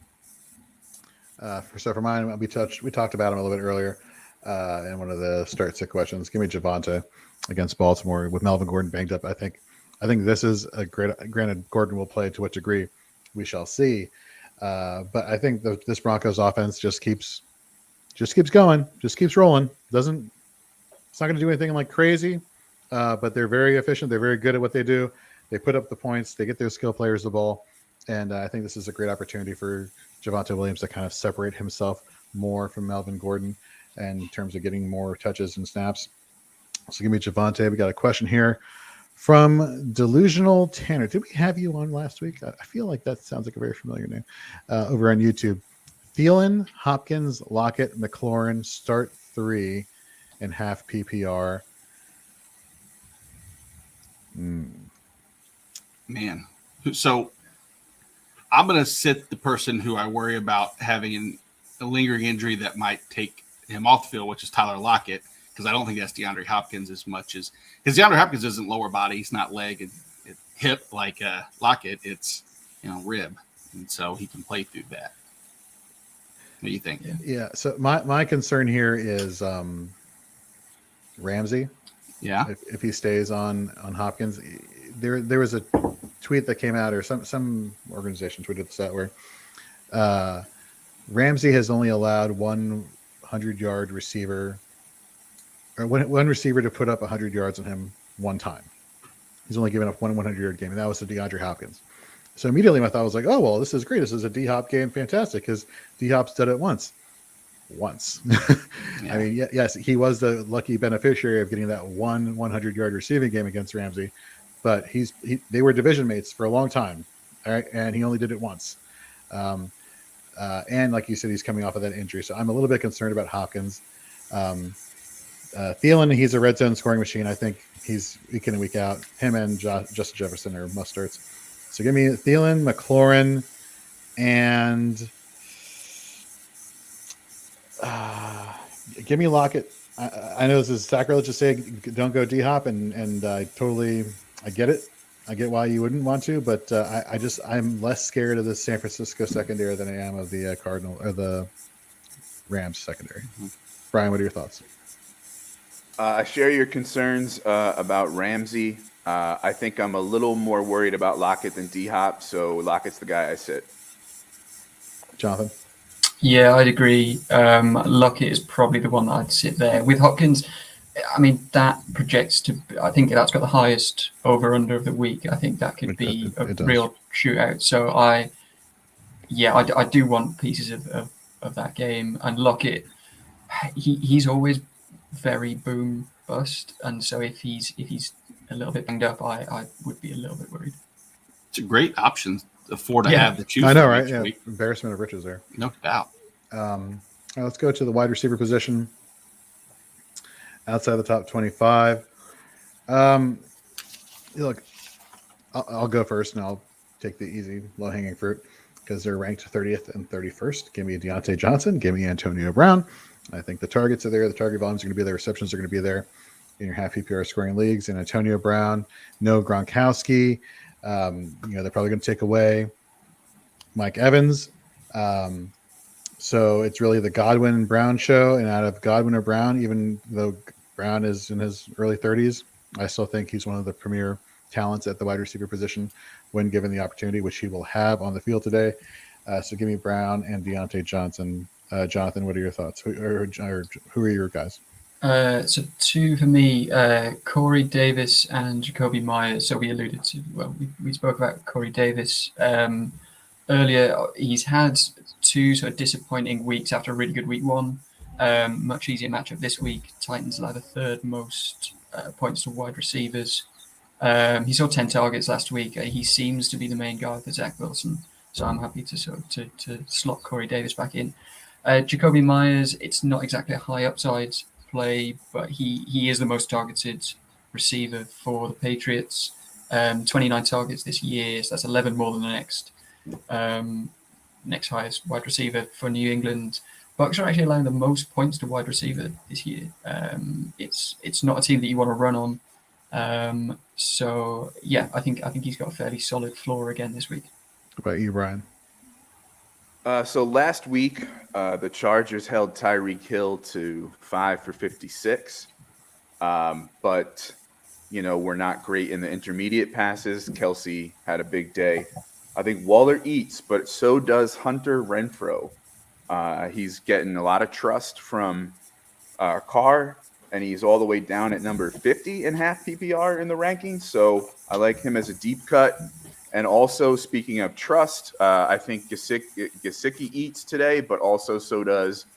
For mine, we talked about him a little bit earlier in one of the start sit questions. Give me Javonte against Baltimore with Melvin Gordon banged up. I think this is a great. Granted, Gordon will play to what degree, we shall see. But I think this Broncos offense just keeps going, just keeps rolling. It's not going to do anything like crazy, but they're very efficient. They're very good at what they do. They put up the points. They get their skill players the ball. And I think this is a great opportunity for Javonte Williams to kind of separate himself more from Melvin Gordon in terms of getting more touches and snaps. So give me Javonte. We got a question here from Delusional Tanner. Did we have you on last week? I feel like that sounds like a very familiar name. Over on YouTube. Thielen, Hopkins, Lockett, McLaurin, start 3 in half PPR. Man. So I'm going to sit the person who I worry about having a lingering injury that might take him off the field, which is Tyler Lockett, because I don't think that's DeAndre Hopkins as much as – because DeAndre Hopkins isn't lower body. He's not leg and hip like Lockett. It's, rib. And so he can play through that. What do you think? Yeah. So my concern here is Ramsey. Yeah. If he stays on Hopkins, there was a tweet that came out, or some organization tweeted this out, where Ramsey has only allowed 100-yard receiver, or one receiver to put up 100 yards on him one time. He's only given up one 100-yard game, and that was to DeAndre Hopkins. So immediately my thought was like, oh, well, this is great. This is a D-Hop game. Fantastic, because D-Hop's did it once. I mean, yes, he was the lucky beneficiary of getting that one 100-yard receiving game against Ramsey, but they were division mates for a long time, all right, and he only did it once. And like you said, he's coming off of that injury, so I'm a little bit concerned about Hopkins. Thielen, he's a red zone scoring machine. I think he's week in and week out. Him and Justin Jefferson are must starts. So give me Thielen, McLaurin, and give me Lockett. I know this is sacrilege to say don't go D-Hop, and I get it. I get why you wouldn't want to, but I'm less scared of the San Francisco secondary than I am of the Cardinal or the Rams secondary. Mm-hmm. Brian, what are your thoughts? I share your concerns about Ramsey. I think I'm a little more worried about Lockett than D-Hop, so Lockett's the guy I sit. Jonathan? Yeah, I'd agree. Lockett is probably the one that I'd sit there. With Hopkins, I mean, that projects to, I think that's got the highest over-under of the week. I think that could be a real shootout. So I do want pieces of that game. And Lockett, he's always very boom bust. And so if he's a little bit banged up, I would be a little bit worried. It's a great option to have the choose. I know, right? Yeah. Embarrassment of riches there. No doubt. Let's go to the wide receiver position. Outside the top 25. Look, I'll go first, and I'll take the easy, low-hanging fruit because they're ranked 30th and 31st. Give me Deontay Johnson. Give me Antonio Brown. I think the targets are there. The target volumes are going to be there. Receptions are going to be there in your half PPR scoring leagues. And Antonio Brown, no Gronkowski. They're probably going to take away Mike Evans. So it's really the Godwin and Brown show. And out of Godwin or Brown, even though Brown is in his early 30s, I still think he's one of the premier talents at the wide receiver position when given the opportunity, which he will have on the field today. So give me Brown and Deontay Johnson. Jonathan, what are your thoughts? Who are your guys? So two for me, Corey Davis and Jacoby Meyer. So we alluded to, well, we spoke about Corey Davis earlier. He's had two sort of disappointing weeks after a really good week one. Much easier matchup this week. Titans allow the third most points to wide receivers. He saw 10 targets last week. He seems to be the main guy for Zach Wilson. So I'm happy to to slot Corey Davis back in. Jacoby Myers, it's not exactly a high upside play, but he is the most targeted receiver for the Patriots. 29 targets this year, so that's 11 more than the next highest wide receiver for New England. Bucks are actually allowing the most points to wide receiver this year. It's not a team that you want to run on. So yeah, I think he's got a fairly solid floor again this week. What about you, Brian? So last week, the Chargers held Tyreek Hill to 5 for 56. But, we're not great in the intermediate passes. Kelsey had a big day. I think Waller eats, but so does Hunter Renfrow. He's getting a lot of trust from Carr, and he's all the way down at number 50 in half PPR in the rankings. So I like him as a deep cut. And also, speaking of trust, I think Kasich eats today, but also so does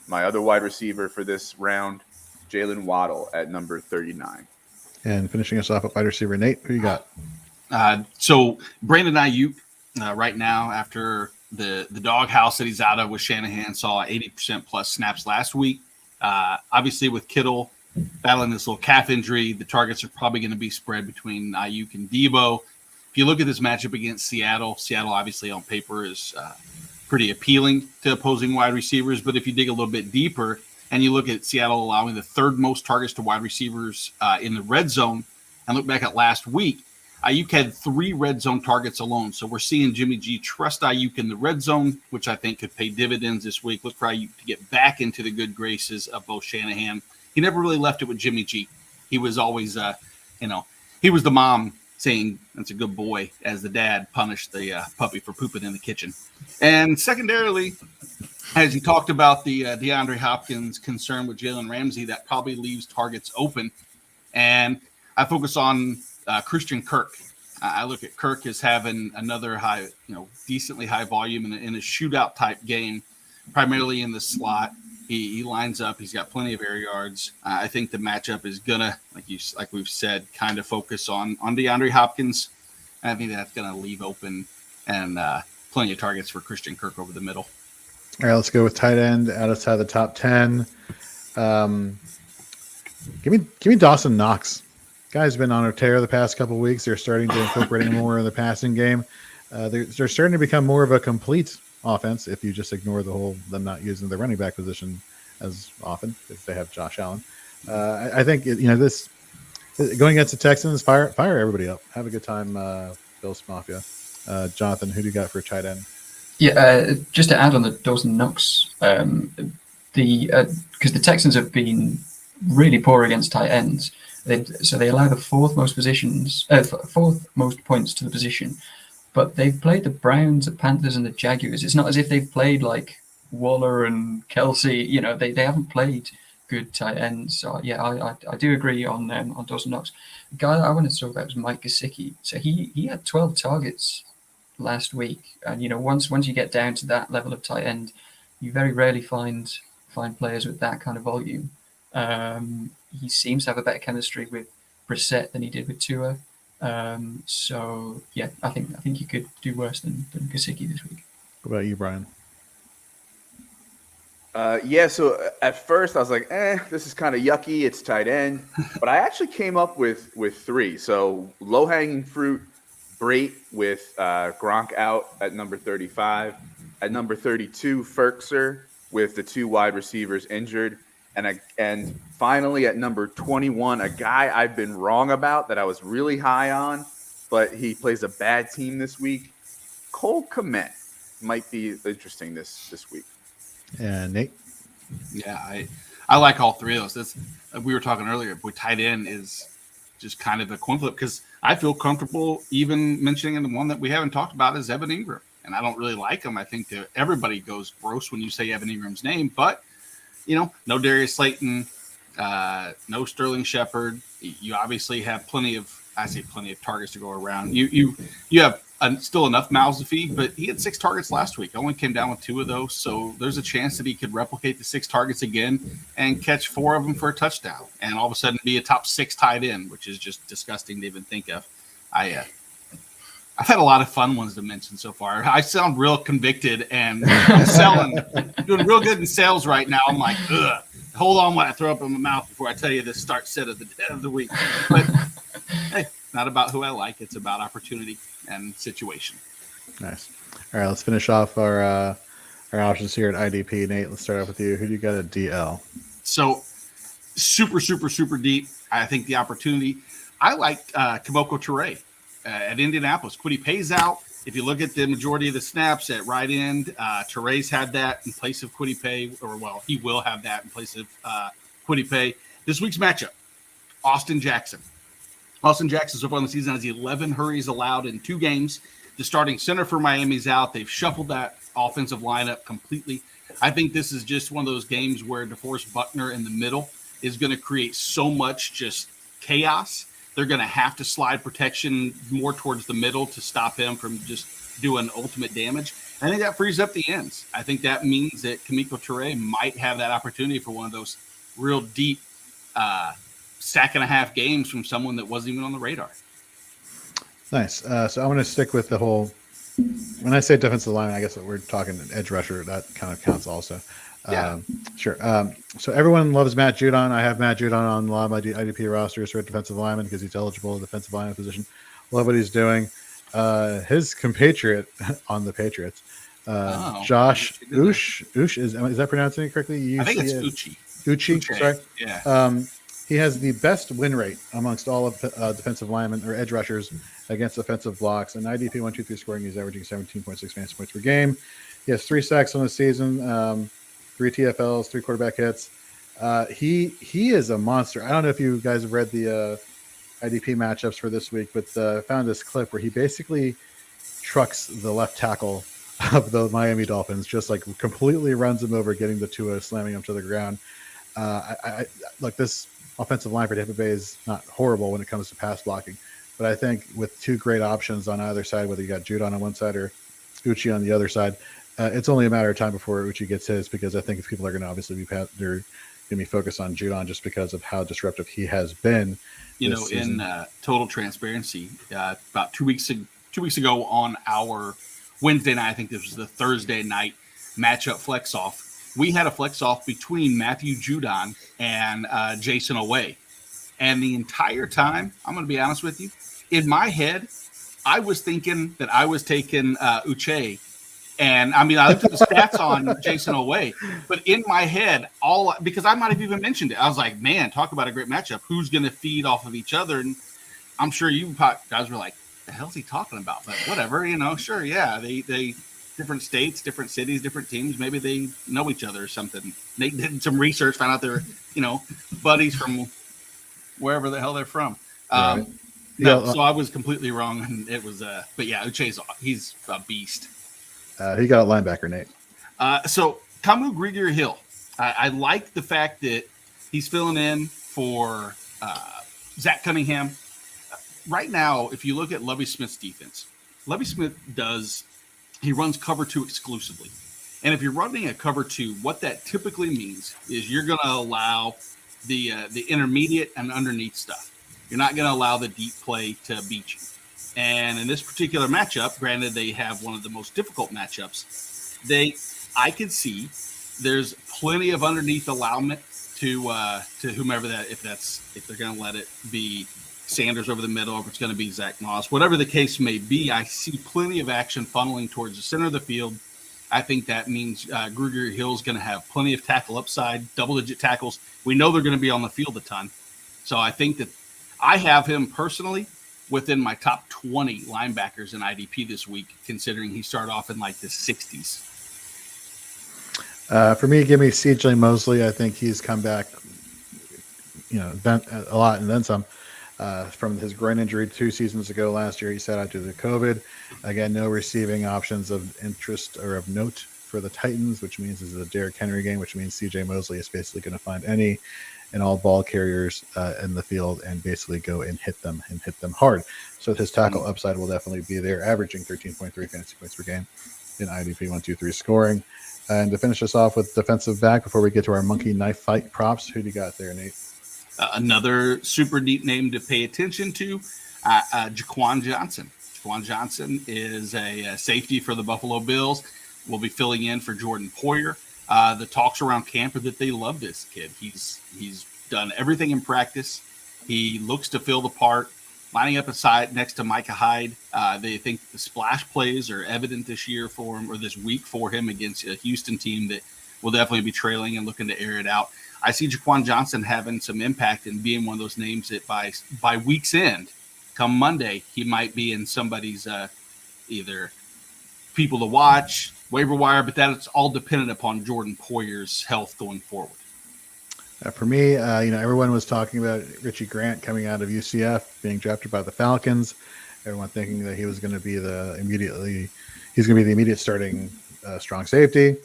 my other wide receiver for this round, Jalen Waddle at number 39. And finishing us off at wide receiver, Nate, who you got? So Brandon Ayuk right now, after the doghouse that he's out of with Shanahan, saw 80% plus snaps last week. Obviously, with Kittle battling this little calf injury, the targets are probably going to be spread between Ayuk and Debo. If you look at this matchup against Seattle obviously on paper is pretty appealing to opposing wide receivers. But if you dig a little bit deeper and you look at Seattle allowing the third most targets to wide receivers in the red zone and look back at last week, Ayuk had 3 red zone targets alone. So we're seeing Jimmy G trust Ayuk in the red zone, which I think could pay dividends this week. Look for Ayuk to get back into the good graces of both Shanahan. He never really left it with Jimmy G. He was always, he was the mom saying that's a good boy as the dad punished the puppy for pooping in the kitchen. And secondarily, as you talked about the DeAndre Hopkins concern with Jalen Ramsey, that probably leaves targets open. And I focus on Christian Kirk. I look at Kirk as having another high, decently high volume in a shootout type game, primarily in the slot. He lines up. He's got plenty of air yards. I think the matchup is gonna, like we've said, kind of focus on DeAndre Hopkins. I think that's gonna leave open and plenty of targets for Christian Kirk over the middle. All right, let's go with tight end outside the top 10. Give me Dawson Knox. Guy's been on a tear the past couple of weeks. They're starting to incorporate more in the passing game. They're starting to become more of a complete offense if you just ignore them not using the running back position as often if they have Josh Allen. I think this going against the Texans, fire everybody up. Have a good time, Bills Mafia. Jonathan, who do you got for a tight end? Yeah, just to add on the Dawson Knox, because the Texans have been really poor against tight ends. So they allow the fourth most points to the position. But they've played the Browns, the Panthers, and the Jaguars. It's not as if they've played like Waller and Kelsey. They haven't played good tight ends. So yeah, I do agree on Dawson Knox. The guy that I wanted to talk about was Mike Gesicki. So he had 12 targets last week, and once you get down to that level of tight end, you very rarely find players with that kind of volume. He seems to have a better chemistry with Brissett than he did with Tua. So yeah, I think you could do worse than Kasich this week. What about you, Brian? So at first I was like, this is kind of yucky. It's tight end. But I actually came up with 3. So low-hanging fruit, Brait with Gronk out at number 35. At number 32, Ferkser with the 2 wide receivers injured. And finally at number 21, a guy I've been wrong about that I was really high on, but he plays a bad team this week. Cole Kmet might be interesting this week. And Nate? Yeah, I like all 3 of those. We were talking earlier, but tight end is just kind of a coin flip, because I feel comfortable even mentioning the one that we haven't talked about is Evan Ingram. And I don't really like him. I think that everybody goes gross when you say Evan Ingram's name, but no Darius Slayton, no Sterling Shepard. You obviously have plenty of targets to go around. You have still enough mouths to feed, but he had 6 targets last week. Only came down with 2 of those, so there's a chance that he could replicate the 6 targets again and catch 4 of them for a touchdown, and all of a sudden be a top 6 tight end, which is just disgusting to even think of. I've had a lot of fun ones to mention so far. I sound real convicted, and I'm doing real good in sales right now. I'm like, ugh. Hold on while I throw up in my mouth before I tell you the start set of the week. But hey, not about who I like. It's about opportunity and situation. Nice. All right, let's finish off our options here at IDP. Nate, let's start off with you. Who do you got at DL? So super, super, super deep. I think the opportunity. I like Kemoko Turay at Indianapolis. Kwity Paye's out. If you look at the majority of the snaps at right end, Turay's had that in place of Kwity Paye, he will have that in place of Kwity Paye. This week's matchup, Austin Jackson. Austin Jackson so far in the season has 11 hurries allowed in 2 games. The starting center for Miami's out. They've shuffled that offensive lineup completely. I think this is just one of those games where DeForest Buckner in the middle is going to create so much just chaos. They're going to have to slide protection more towards the middle to stop him from just doing ultimate damage. I think that frees up the ends. I think that means that Kemoko Turay might have that opportunity for one of those real deep sack and a half games from someone that wasn't even on the radar. Nice. So I'm going to stick with the whole. When I say defensive line, I guess we're talking edge rusher. That kind of counts also. Yeah. Sure. So everyone loves Matt Judon. I have Matt Judon on a lot of my IDP rosters for defensive lineman because he's eligible at the defensive lineman position. Love what he's doing. His compatriot on the Patriots, Josh Uche, is that pronouncing it correctly? I think it's Uche. Uche, sorry. Yeah. He has the best win rate amongst all of defensive linemen or edge rushers against defensive blocks. And IDP 1-2-3 scoring, he's averaging 17.6 fantasy points per game. He has 3 sacks on the season. 3 TFLs, 3 quarterback hits. He is a monster. I don't know if you guys have read the IDP matchups for this week, but I found this clip where he basically trucks the left tackle of the Miami Dolphins, just like completely runs him over, getting the Tua, slamming him to the ground. I look, this offensive line for Tampa Bay is not horrible when it comes to pass blocking, but I think with 2 great options on either side, whether you got Judon on one side or Uche on the other side, it's only a matter of time before Uche gets his, because I think if people are going to obviously they're going to be focused on Judon just because of how disruptive he has been. In total transparency, about 2 weeks ago on our Wednesday night, I think this was the Thursday night matchup flex off, we had a flex off between Matthew Judon and Jason Away. And the entire time, I'm going to be honest with you, in my head, I was thinking that I was taking Uche. And I mean, I looked at the stats on Jason Away, but in my head, because I might have even mentioned it, I was like, man, talk about a great matchup. Who's going to feed off of each other? And I'm sure you guys were like, the hell's he talking about? But whatever, sure. Yeah. They different states, different cities, different teams. Maybe they know each other or something. They did some research, found out they're, buddies from wherever the hell they're from. Right. So I was completely wrong. And it was, but yeah, Uche's, he's a beast. He got a linebacker, Nate. So Kamu Grieger-Hill, I like the fact that he's filling in for Zach Cunningham. Right now, if you look at Lovie Smith's defense, Lovie Smith he runs cover 2 exclusively. And if you're running a cover 2, what that typically means is you're going to allow the intermediate and underneath stuff. You're not going to allow the deep play to beat you. And in this particular matchup, granted they have one of the most difficult matchups, I could see there's plenty of underneath allowment to whomever if they're going to let it be Sanders over the middle, if it's going to be Zach Moss, whatever the case may be. I see plenty of action funneling towards the center of the field. I think that means Grieger-Hill is going to have plenty of tackle upside, double-digit tackles. We know they're going to be on the field a ton. So I think that I have him personally within my top 20 linebackers in IDP this week, considering he started off in like the 60s. For me, give me CJ Mosley. I think he's come back, a lot and then some. from his groin injury 2 seasons ago. Last year, he sat out due to COVID. Again, no receiving options of interest or of note for the Titans, which means this is a Derrick Henry game, which means C.J. Mosley is basically going to find any and all ball carriers in the field and basically go and hit them hard. So his tackle upside will definitely be there, averaging 13.3 fantasy points per game in IDP 1-2-3 scoring. And to finish us off with defensive back before we get to our monkey knife fight props, who do you got there, Nate? Another super deep name to pay attention to, Jaquan Johnson. Jaquan Johnson is a safety for the Buffalo Bills. Will be filling in for Jordan Poyer. The talks around camp are that they love this kid. He's done everything in practice. He looks to fill the part, lining up aside next to Micah Hyde. They think the splash plays are evident this year for him, or this week for him, against a Houston team that will definitely be trailing and looking to air it out. I see Jaquan Johnson having some impact and being one of those names that by week's end, come Monday, he might be in somebody's either people to watch, waiver wire, but that's all dependent upon Jordan Poyer's health going forward. For me, everyone was talking about Richie Grant coming out of UCF, being drafted by the Falcons. Everyone thinking that he was going to be the immediate starting strong safety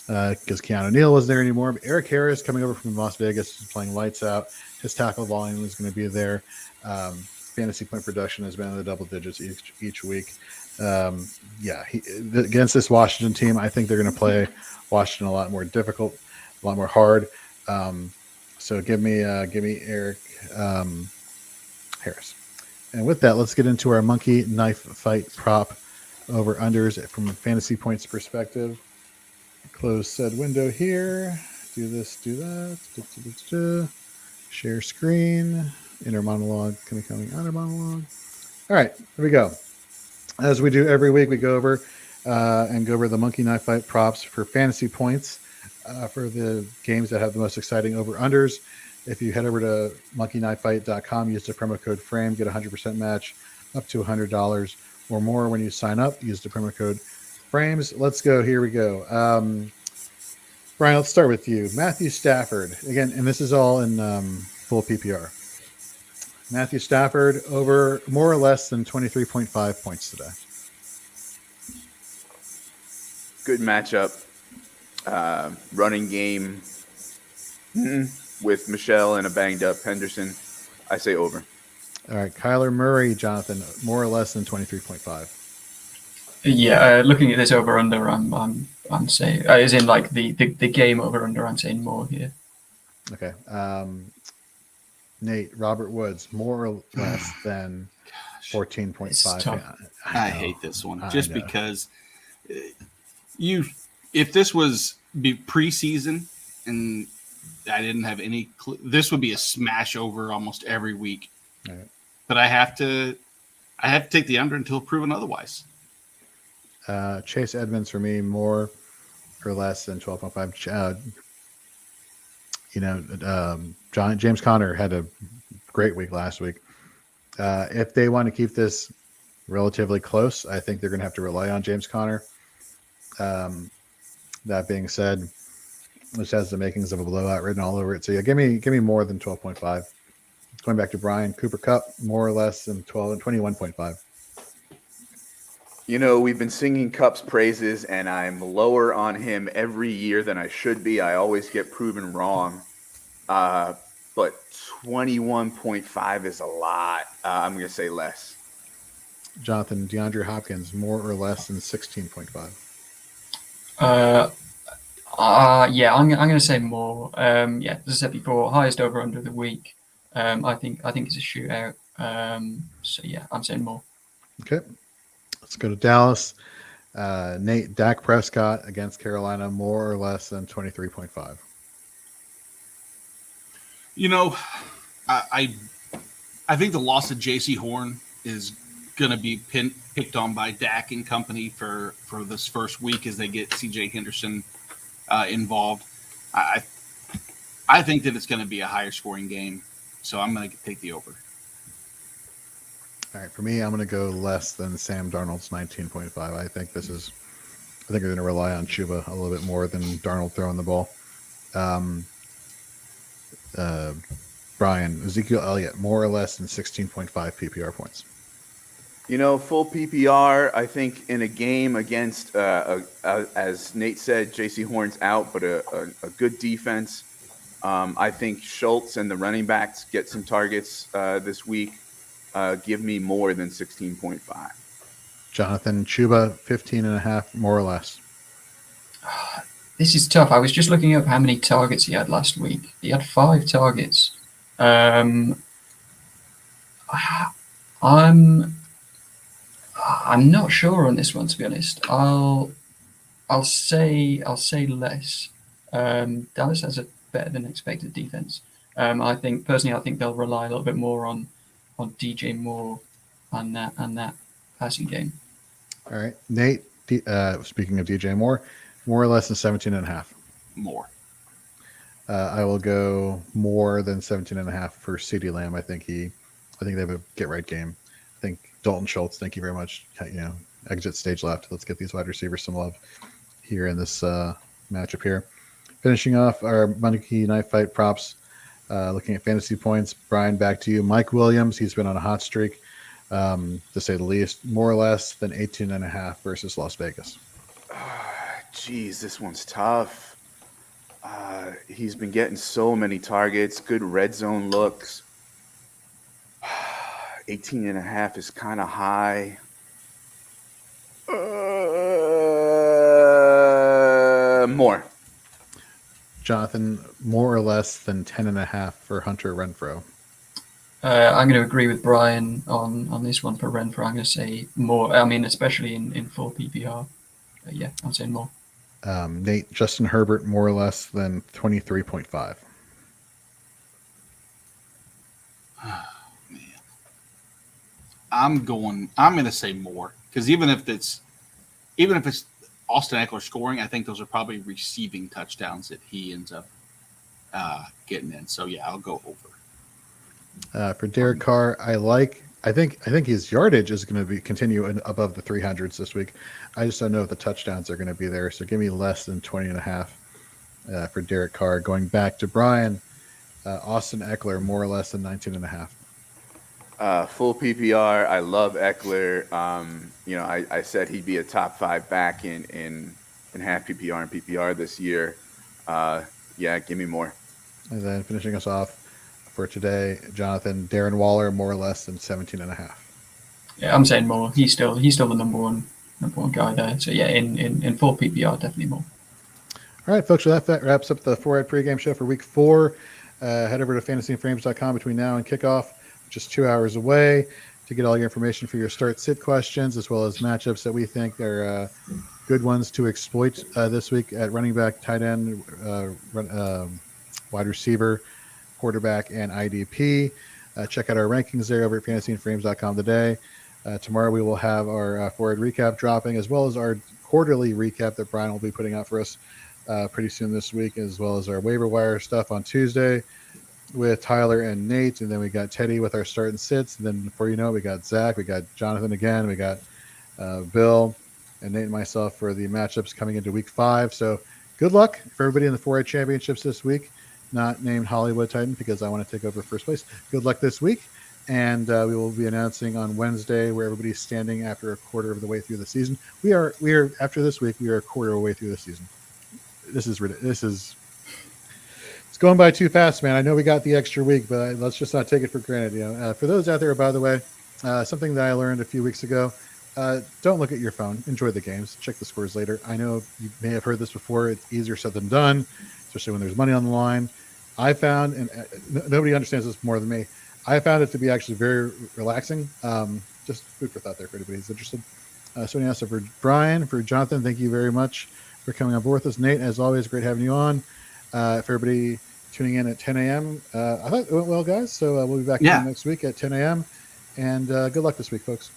because Keanu Neal wasn't there anymore. But Eric Harris coming over from Las Vegas is playing lights out. His tackle volume is going to be there. Fantasy point production has been in the double digits each week. Against this Washington team, I think they're going to play Washington a lot more difficult, a lot more hard. So give me Eric Harris. And with that, let's get into our monkey knife fight prop over unders from a fantasy points perspective. Close said window here. Do this, do that. Share screen. Inner monologue, coming, outer monologue. All right, here we go. As we do every week, we go over the monkey knife fight props for fantasy points for the games that have the most exciting over-unders. If you head over to monkeyknifefight.com, use the promo code FRAME, get a 100% match up to $100 or more when you sign up. Use the promo code FRAMES. Let's go. Here we go. Brian, let's start with you. Matthew Stafford. Again, and this is all in full PPR. Matthew Stafford over more or less than 23.5 points today. Good matchup. Running game with Michelle and a banged up Henderson. I say over. All right. Kyler Murray, Jonathan, more or less than 23.5. Yeah, looking at this over under, I'm saying, as in like the game over under, I'm saying more here. Okay. Nate, Robert Woods, more or less than 14.5. I hate this one just because if this was preseason and I didn't have any this would be a smash over almost every week. Right. But I have to take the under until proven otherwise. Chase Edmonds for me, more or less than 12.5. James Conner had a great week last week. If they want to keep this relatively close, I think they're going to have to rely on James Conner. That being said, which has the makings of a blowout written all over it. So yeah, give me more than 12.5. Going back to Brian, Cooper Kupp, more or less than 21.5. We've been singing Kupp's praises, and I'm lower on him every year than I should be. I always get proven wrong. But 21.5 is a lot. I'm going to say less. Jonathan, DeAndre Hopkins, more or less than 16.5. I'm going to say more. As I said before, highest over under the week. I think it's a shootout. I'm saying more. Okay. Let's go to Dallas. Nate, Dak Prescott against Carolina, more or less than 23.5. I think the loss of J.C. Horn is going to be picked on by Dak and company for this first week as they get C.J. Henderson involved. I think that it's going to be a higher scoring game, so I'm going to take the over. All right, for me, I'm going to go less than Sam Darnold's 19.5. I think they're going to rely on Chuba a little bit more than Darnold throwing the ball. Brian, Ezekiel Elliott, more or less than 16.5 PPR points. Full PPR, I think in a game against, as Nate said, J.C. Horn's out, but a good defense. I think Schultz and the running backs get some targets this week. Give me more than 16.5. Jonathan Chuba, 15.5, more or less. This is tough. I was just looking up how many targets he had last week. He had 5 targets. I'm not sure on this one, to be honest. I'll say less. Dallas has a better than expected defense. I think they'll rely a little bit more on DJ Moore and that passing game. All right, Nate. Speaking of DJ Moore, more or less than 17.5. More. I will go more than 17.5 for CeeDee Lamb. I think they have a get right game. I think Dalton Schultz. Thank you very much. Exit stage left. Let's get these wide receivers some love here in this matchup here. Finishing off our Monday Night Fight props. Looking at fantasy points, Brian, back to you. Mike Williams. He's been on a hot streak, to say the least. More or less than 18.5 versus Las Vegas. Geez, this one's tough. He's been getting so many targets, good red zone looks. 18.5 is kind of high. More. Jonathan, more or less than 10.5 for Hunter Renfrow. I'm going to agree with Brian on this one for Renfrow. I'm going to say more. I mean, especially in full PPR. Yeah, I'm saying more. Nate, Justin Herbert, more or less than 23.5. Man. I'm going to say more, because even if it's Austin Eckler scoring, I think those are probably receiving touchdowns that he ends up getting in. So yeah, I'll go over. For Derek Carr, I think his yardage is going to continue above the 300s this week. I just don't know if the touchdowns are going to be there. So give me less than 20.5 for Derek Carr. Going back to Brian, Austin Eckler, more or less than 19.5. Full PPR. I love Eckler. I said he'd be a top 5 back in half PPR and PPR this year. Yeah, give me more. And then finishing us off for today, Jonathan, Darren Waller, more or less than 17.5. Yeah, I'm saying more. He's still the number one guy there. So yeah, in full PPR, definitely more. All right, folks. So that wraps up the 4-Eyed Pregame show for Week 4. Head over to fantasyandframes.com between now and kickoff, just 2 hours away, to get all your information for your start-sit questions, as well as matchups that we think are good ones to exploit this week at running back, tight end, wide receiver, quarterback, and IDP. Check out our rankings there over at fantasyandframes.com today. Tomorrow we will have our forward recap dropping, as well as our quarterly recap that Brian will be putting out for us pretty soon this week, as well as our waiver wire stuff on Tuesday with Tyler and Nate. And then we got Teddy with our start and sits. And then before you know it, we got Zach, we got Jonathan again, we got Bill and Nate and myself for the matchups coming into Week 5. So good luck for everybody in the 4A championships this week. Not named Hollywood Titan because I want to take over first place. Good luck this week. And we will be announcing on Wednesday where everybody's standing after a quarter of the way through the season. We are after this week, we are a quarter of the way through the season. It's going by too fast, man. I know we got the extra week, but let's just not take it for granted. For those out there, by the way, something that I learned a few weeks ago, don't look at your phone. Enjoy the games. Check the scores later. I know you may have heard this before. It's easier said than done, especially when there's money on the line. I found, and nobody understands this more than me, I found it to be actually very relaxing. Just food for thought there for anybody who's interested. So anyhow, so for Brian, for Jonathan, thank you very much for coming on board with us. Nate, as always, great having you on. For everybody tuning in at 10 a.m., I thought it went well, guys. So we'll be back next week at 10 a.m. And good luck this week, folks.